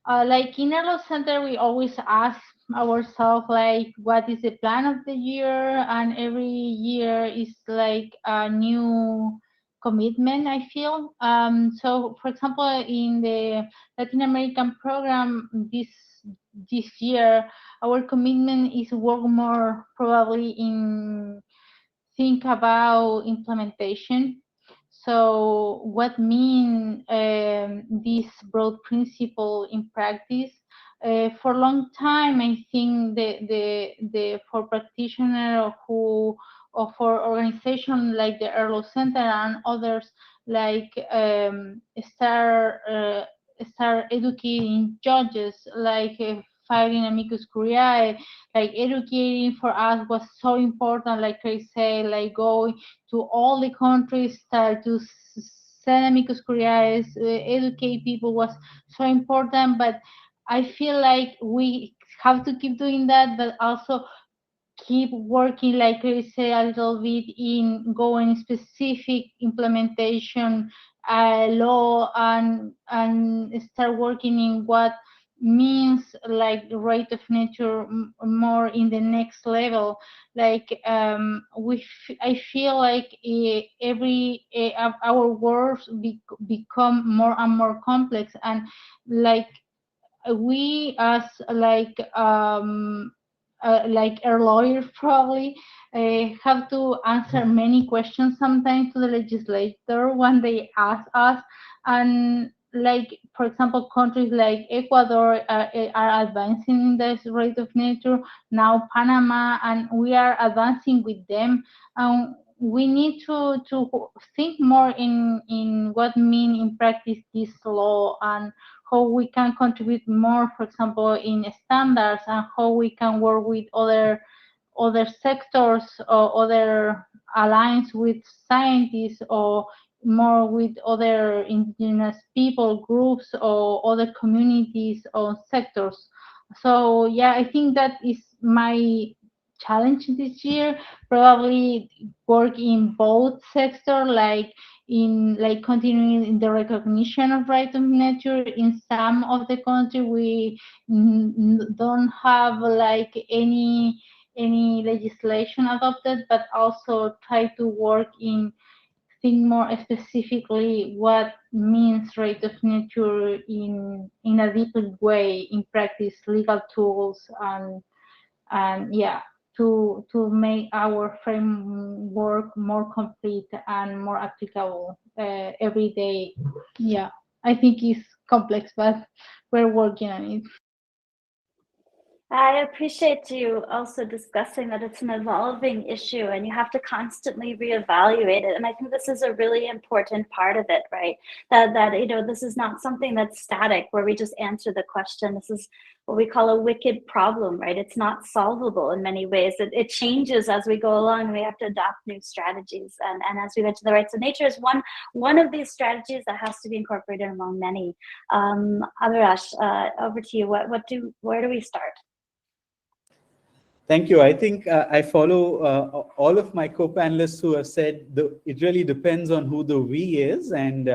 Like in Erlo Center, we always ask ourselves like, what is the plan of the year? And every year is like a new commitment, I feel. So, for example, in the Latin American program this year, our commitment is work more probably in think about implementation. So, what mean this broad principle in practice? For a long time, I think the for practitioner who or for organization like the Erlo Center and others like start educating judges, like filing amicus curiae, like educating for us was so important. Like I say, like going to all the countries, start to send amicus curiae, educate people was so important. But I feel like we have to keep doing that, but also keep working, like I say, a little bit in going specific implementation law, and start working in what means like rate of nature more in the next level. Like I feel like our worlds become more and more complex, and like we as like a lawyer probably have to answer many questions sometimes to the legislator when they ask us. And like, for example, countries like Ecuador are advancing in this rate of nature, now Panama, and we are advancing with them. We need to think more in what mean in practice this law, and how we can contribute more, for example, in standards, and how we can work with other sectors or other alliance with scientists, or more with other indigenous people groups or other communities or sectors. So yeah, I think that is my challenge this year. Probably work in both sector, like continuing in the recognition of right of nature. In some of the country, we don't have like any legislation adopted, but also try to work in think more specifically what means right of nature in a deeper way in practice, legal tools, and yeah, to make our framework more complete and more applicable every day. Yeah, I think it's complex, but we're working on it. I appreciate you also discussing that it's an evolving issue and you have to constantly reevaluate it. And I think this is a really important part of it, right? That you know, this is not something that's static where we just answer the question. This is what we call a wicked problem, right? It's not solvable in many ways. It changes as we go along, and we have to adopt new strategies. And as we mentioned, the rights of nature is one of these strategies that has to be incorporated among many. Abhiraj, over to you. Where do we start? Thank you. I think I follow all of my co-panelists who have said it really depends on who the we is. And,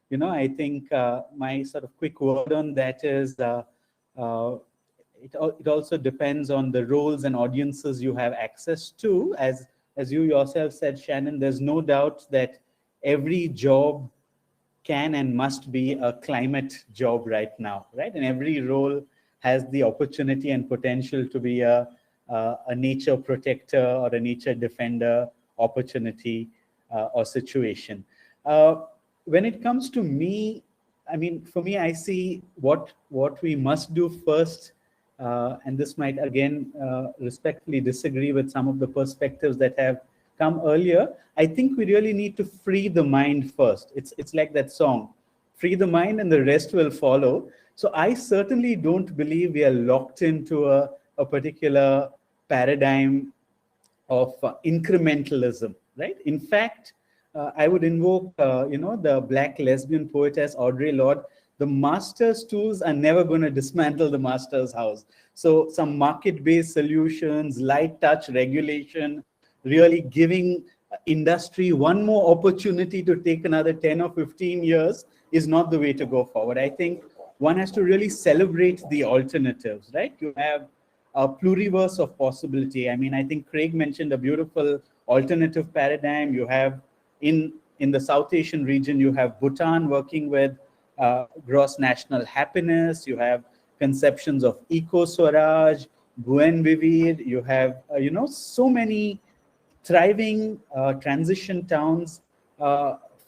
you know, I think my sort of quick word on that is it also depends on the roles and audiences you have access to. As you yourself said, Shannon, there's no doubt that every job can and must be a climate job right now, right? And every role has the opportunity and potential to be a nature protector or a nature defender opportunity or situation. When it comes to me, I mean, for me, I see what we must do first, and this might again respectfully disagree with some of the perspectives that have come earlier. I think we really need to free the mind first. It's like that song, free the mind and the rest will follow. So I certainly don't believe we are locked into a particular paradigm of incrementalism, right? In fact, I would invoke, you know, the Black lesbian poetess Audre Lorde. The master's tools are never going to dismantle the master's house. So some market-based solutions, light touch regulation, really giving industry one more opportunity to take another 10 or 15 years is not the way to go forward. I think one has to really celebrate the alternatives, right? You have a pluriverse of possibility. I mean, I think Craig mentioned a beautiful alternative paradigm. You have in the South Asian region, you have Bhutan working with gross national happiness. You have conceptions of eco-swaraj, buen vivir. You have, you know, so many thriving transition towns,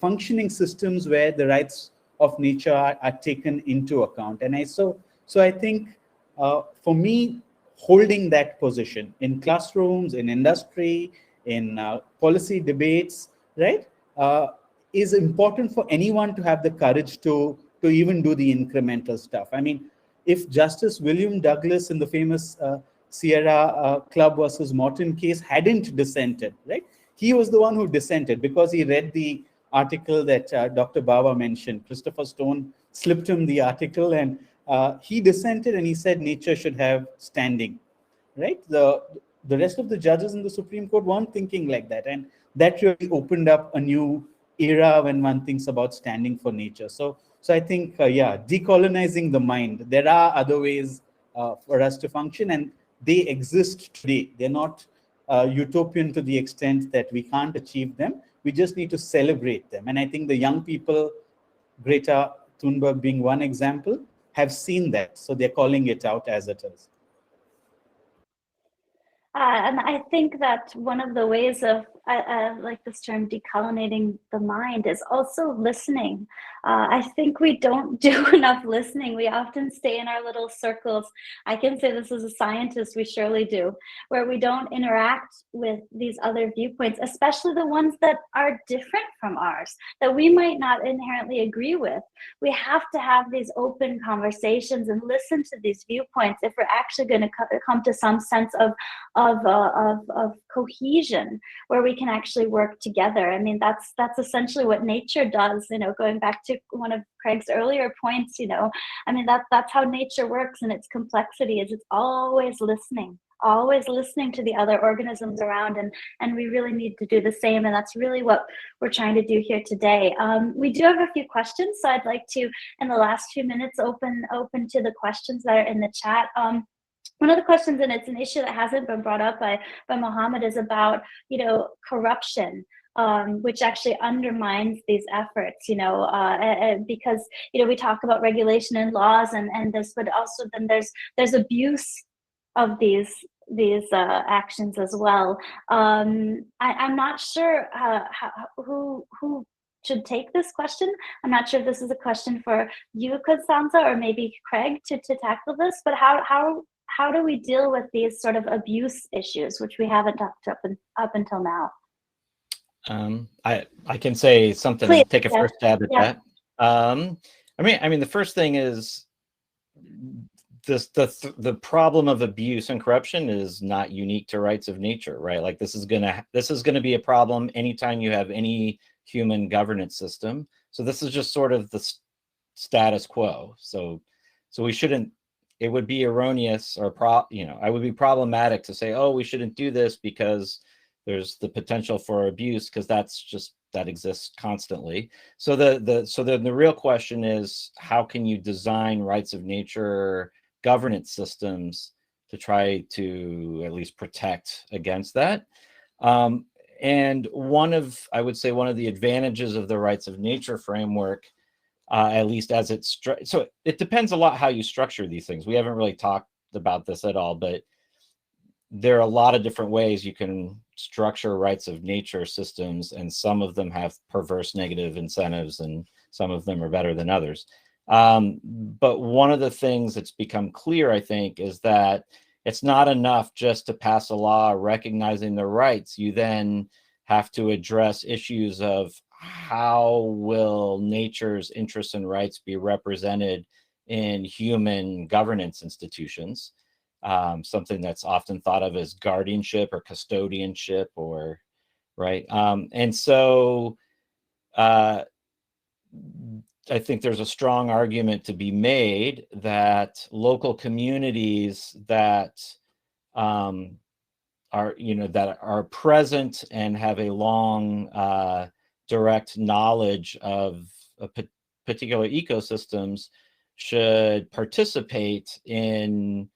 functioning systems where the rights of nature are taken into account. And so I think for me, holding that position in classrooms, in industry, in policy debates, right, is important for anyone to have the courage to even do the incremental stuff. I mean, if Justice William Douglas in the famous Sierra Club versus Morton case hadn't dissented, right, he was the one who dissented because he read the article that Dr. Bawa mentioned. Christopher Stone slipped him the article, and he dissented, and he said nature should have standing, right? The rest of the judges in the Supreme Court weren't thinking like that, and that really opened up a new era when one thinks about standing for nature. So I think, yeah, decolonizing the mind. There are other ways for us to function, and they exist today. They're not utopian to the extent that we can't achieve them. We just need to celebrate them. And I think the young people, Greta Thunberg being one example, have seen that. So they're calling it out as it is. And I think that one of the ways of, I like this term, decolonizing the mind, is also listening. I think we don't do enough listening. We often stay in our little circles. I can say this as a scientist, we surely do, where we don't interact with these other viewpoints, especially the ones that are different from ours, that we might not inherently agree with. We have to have these open conversations and listen to these viewpoints if we're actually going to come to some sense of cohesion, where we can actually work together. I mean, that's essentially what nature does. You know, going back to one of Craig's earlier points. You know, I mean, that's how nature works in its complexity. Is it's always listening to the other organisms around, and we really need to do the same. And that's really what we're trying to do here today. We do have a few questions, so I'd like to, in the last few minutes, open to the questions that are in the chat. One of the questions, and it's an issue that hasn't been brought up by Mohammed, is about, you know, corruption, which actually undermines these efforts, you know, because, you know, we talk about regulation and laws and this, but also then there's abuse of these actions as well. I'm not sure who should take this question. I'm not sure if this is a question for you, Constanza, or maybe Craig to tackle this, but how do we deal with these sort of abuse issues, which we haven't talked up until now? I can say something. Please, Take a yeah. first stab at Yeah. that. I mean, the first thing is the problem of abuse and corruption is not unique to rights of nature, right? Like this is gonna be a problem anytime you have any human governance system. So this is just sort of the status quo. So we shouldn't. It would be erroneous or I would be problematic to say, oh, we shouldn't do this because there's the potential for abuse, because that exists constantly. So the real question is, how can you design rights of nature governance systems to try to at least protect against that? And I would say one of the advantages of the rights of nature framework, at least as so it depends a lot how you structure these things. We haven't really talked about this at all, but there are a lot of different ways you can structure rights of nature systems, and some of them have perverse negative incentives and some of them are better than others. But one of the things that's become clear, I think, is that it's not enough just to pass a law recognizing the rights. You then have to address issues of how will nature's interests and rights be represented in human governance institutions, something that's often thought of as guardianship or custodianship, or right. And so I think there's a strong argument to be made that local communities that are present and have a long direct knowledge of particular ecosystems should participate in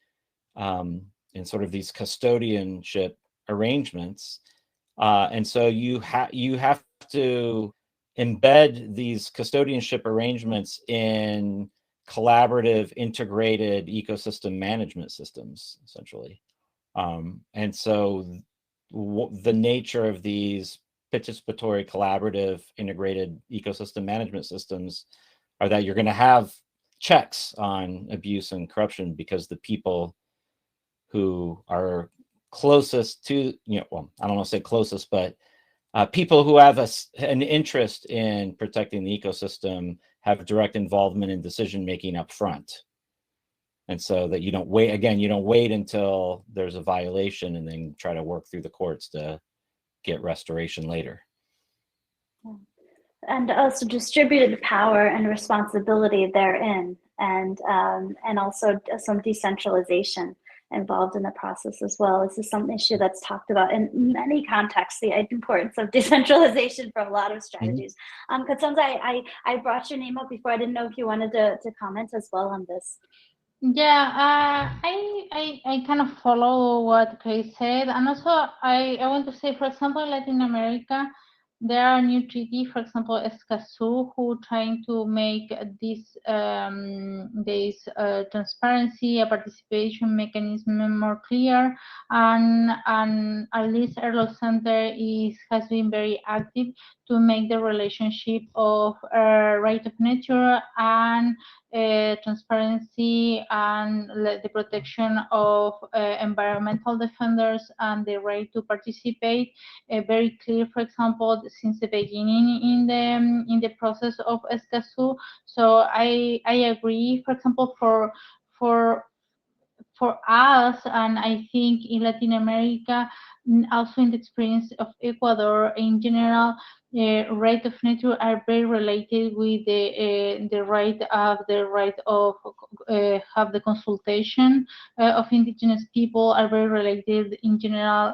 sort of these custodianship arrangements, and so you have to embed these custodianship arrangements in collaborative, integrated ecosystem management systems, essentially. And so the nature of these participatory, collaborative, integrated ecosystem management systems are that you're going to have checks on abuse and corruption, because the people who are closest to, well, I don't want to say closest, but people who have an interest in protecting the ecosystem have direct involvement in decision making up front. And so that you don't wait until there's a violation and then try to work through the courts to get restoration later. And also distributed power and responsibility therein, and also some decentralization involved in the process as well. This is some issue that's talked about in many contexts, the importance of decentralization for a lot of strategies. Constanza, I brought your name up before. I didn't know if you wanted to comment as well on this. Yeah, I kind of follow what Chris said, and also I want to say, for example, Latin America, there are new treaty, for example, Escazú, who trying to make this transparency, a participation mechanism more clear, and at least Erlo Center has been very active to make the relationship of right of nature and transparency and the protection of environmental defenders and the right to participate very clear, for example, since the beginning in the process of Escazú. So I agree, for example, for us, and I think in Latin America, also in the experience of Ecuador in general, right of nature are very related with the right of have the consultation of indigenous people, are very related in general.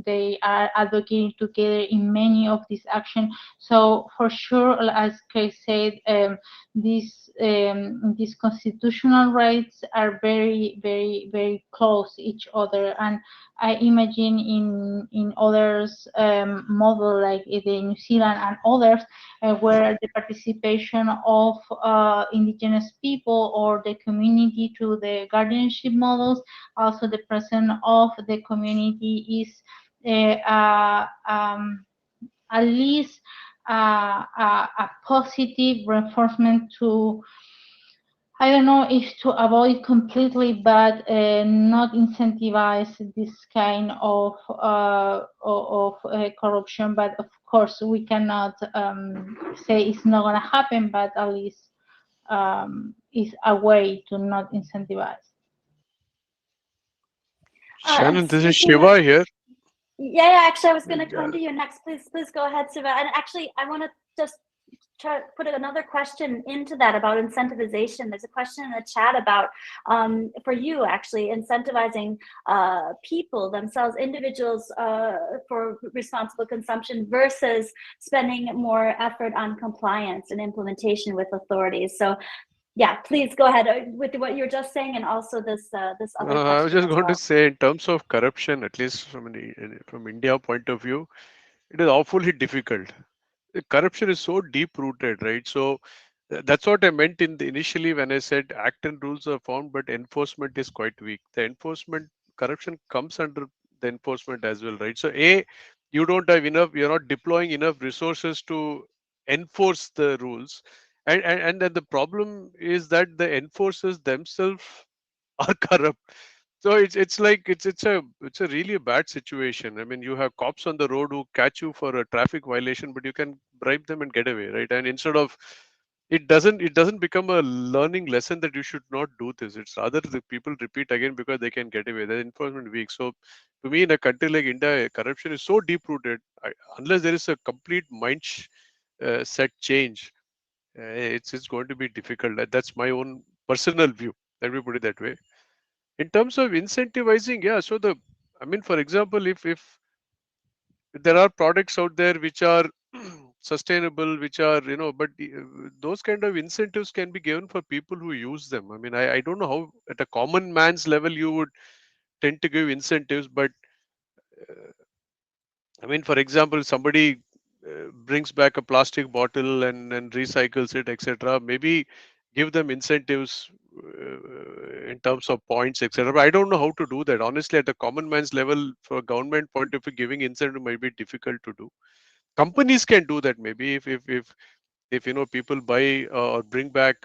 They are advocating together in many of these actions. So for sure, as Chris said, these constitutional rights are very, very, very close to each other, and I imagine in others model like the New Zealand and others where the participation of indigenous people or the community through the guardianship models, also the presence of the community is at least a positive reinforcement to, I don't know if to avoid completely, but not incentivize this kind of corruption. But of course, we cannot say it's not going to happen, but at least is a way to not incentivize. Shannon, this is speaking Shiva here. Yeah, actually, I was going to come to you next. Please go ahead, Siva. And actually, I want to just try to put another question into that about incentivization. There's a question in the chat about, for you, actually, incentivizing people themselves, individuals, for responsible consumption versus spending more effort on compliance and implementation with authorities. So, yeah, please go ahead with what you were just saying, and also this other question. I was just going to say, in terms of corruption, at least from India point of view, it is awfully difficult. The corruption is so deep rooted, right? So that's what I meant initially when I said act and rules are formed, but enforcement is quite weak. The enforcement, corruption comes under the enforcement as well, right? So you don't have enough, you're not deploying enough resources to enforce the rules. And then the problem is that the enforcers themselves are corrupt. So it's like it's a really bad situation. I mean, you have cops on the road who catch you for a traffic violation, but you can bribe them and get away, right? And instead of it doesn't become a learning lesson that you should not do this. It's rather the people repeat again because they can get away. The enforcement weak. So to me, in a country like India, corruption is so deep rooted. Unless there is a complete set change, it's going to be difficult. That's my own personal view. Let me put it that way. In terms of incentivizing, yeah. So for example, if there are products out there which are sustainable, which are, but those kind of incentives can be given for people who use them. I mean, I don't know how at a common man's level you would tend to give incentives, but for example, somebody brings back a plastic bottle and recycles it, etc. Maybe give them incentives in terms of points, etc. But I don't know how to do that. Honestly, at a common man's level, for a government point of view, giving incentive might be difficult to do. Companies can do that maybe if people buy or bring back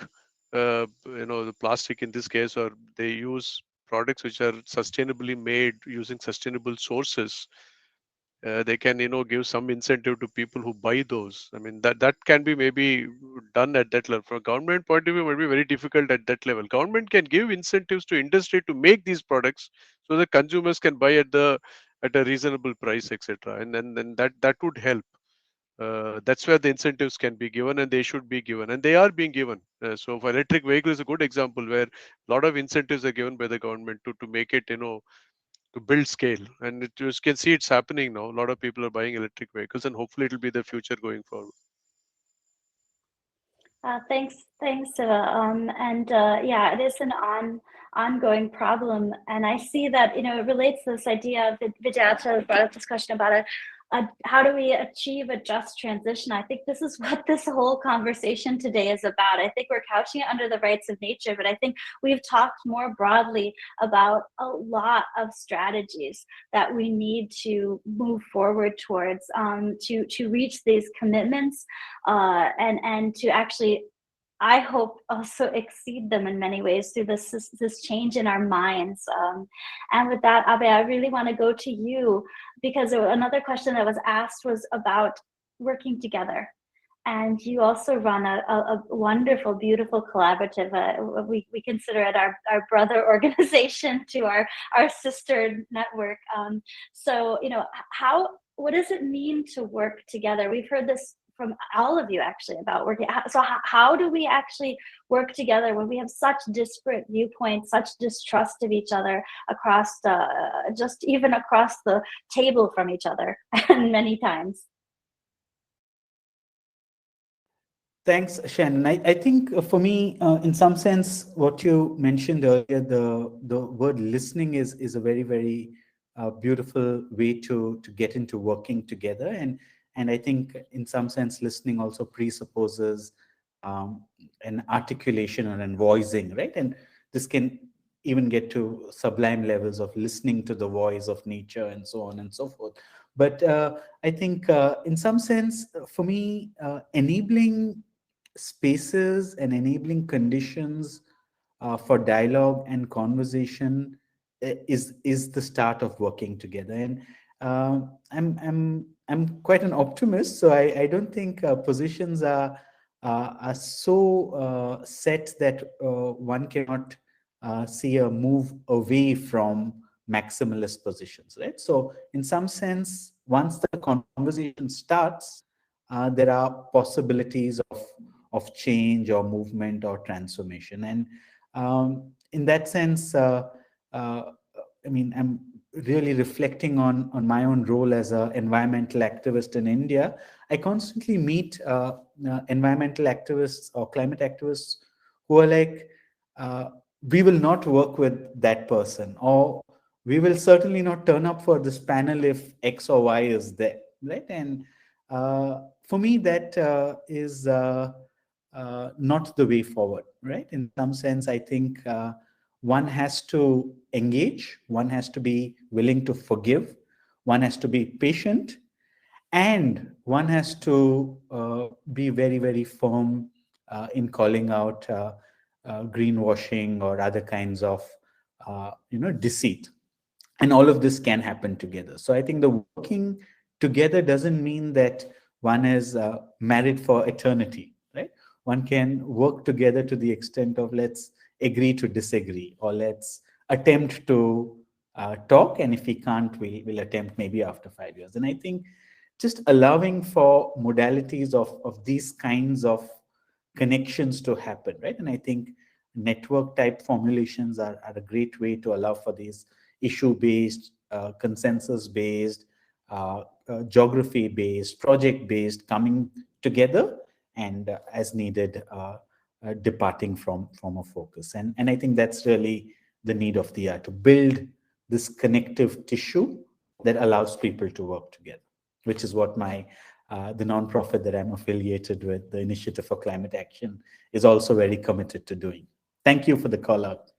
the plastic in this case, or they use products which are sustainably made using sustainable sources. They can give some incentive to people who buy those. I mean, that can be maybe done at that level. From a government point of view, it might be very difficult at that level. Government can give incentives to industry to make these products so the consumers can buy at a reasonable price, etc. And then that would help. That's where the incentives can be given, and they should be given, and they are being given. So for electric vehicles is a good example where a lot of incentives are given by the government to make it to build scale, and you can see it's happening now. A lot of people are buying electric vehicles, and hopefully it will be the future going forward. Thanks, Siva. Yeah, it is an ongoing problem, and I see that it relates to this idea of Vijaya brought up this question about how do we achieve a just transition? I think this is what this whole conversation today is about. I think we're couching it under the rights of nature, but I think we've talked more broadly about a lot of strategies that we need to move forward towards to reach these commitments and to actually, I hope, also exceed them in many ways through this change in our minds. And with that, Abe, I really want to go to you, because another question that was asked was about working together. And you also run a wonderful, beautiful collaborative. We consider it our brother organization to our sister network. So, what does it mean to work together? We've heard this from all of you actually about working. So how do we actually work together when we have such disparate viewpoints, such distrust of each other across just even across the table from each other and many times? Thanks, Shannon. I think for me, in some sense, what you mentioned earlier, the word listening is a very, very beautiful way to get into working together. And I think in some sense, listening also presupposes an articulation or an voicing, right? And this can even get to sublime levels of listening to the voice of nature and so on and so forth. But I think in some sense, for me, enabling spaces and enabling conditions for dialogue and conversation is the start of working together. And I'm quite an optimist, so I don't think positions are so set that one cannot see a move away from maximalist positions, right? So in some sense, once the conversation starts, there are possibilities of change or movement or transformation. And in that sense, I mean, I'm really reflecting on my own role as an environmental activist in India. I constantly meet environmental activists or climate activists who are like, we will not work with that person, or we will certainly not turn up for this panel if X or Y is there, right? And for me, that is not the way forward, right? In some sense, I think one has to engage, one has to be willing to forgive, one has to be patient, and one has to be very, very firm in calling out greenwashing or other kinds of deceit. And all of this can happen together. So I think the working together doesn't mean that one is married for eternity, right? One can work together to the extent of let's agree to disagree, or let's attempt to talk, and if we can't, we'll attempt maybe after 5 years. And I think just allowing for modalities of these kinds of connections to happen, right? And I think network type formulations are a great way to allow for these issue-based, consensus-based, geography-based, project-based coming together, and as needed, departing from a focus. And I think that's really the need of the hour, to build this connective tissue that allows people to work together, which is what the nonprofit that I'm affiliated with, the Initiative for Climate Action, is also very committed to doing. Thank you for the call out.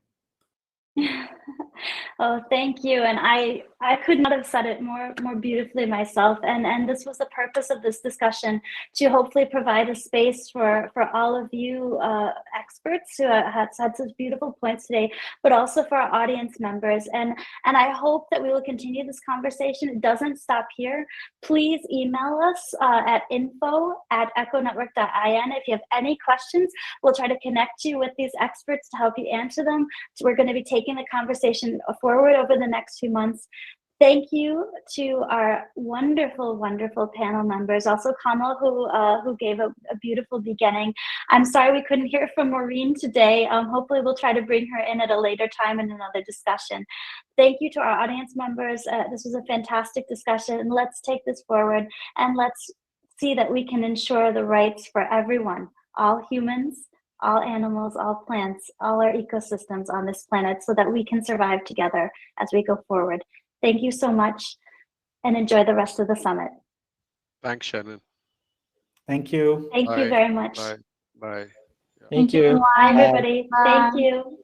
Oh, thank you. And I could not have said it more beautifully myself. And this was the purpose of this discussion, to hopefully provide a space for all of you experts who had such beautiful points today, but also for our audience members. And I hope that we will continue this conversation. It doesn't stop here. Please email us at info@econetwork.in if you have any questions. We'll try to connect you with these experts to help you answer them. So we're going to be taking the conversation forward over the next few months. Thank you to our wonderful, wonderful panel members. Also Kamal, who gave a beautiful beginning. I'm sorry we couldn't hear from Maureen today. Hopefully we'll try to bring her in at a later time in another discussion. Thank you to our audience members. This was a fantastic discussion. Let's take this forward, and let's see that we can ensure the rights for everyone, all humans, all animals, all plants, all our ecosystems on this planet, so that we can survive together as we go forward. Thank you so much. and enjoy the rest of the summit. Thanks, Shannon. Thank you. Thank you Bye. very much. Bye. Bye. Thank you. Bye, Bye. everybody. Bye. Thank you.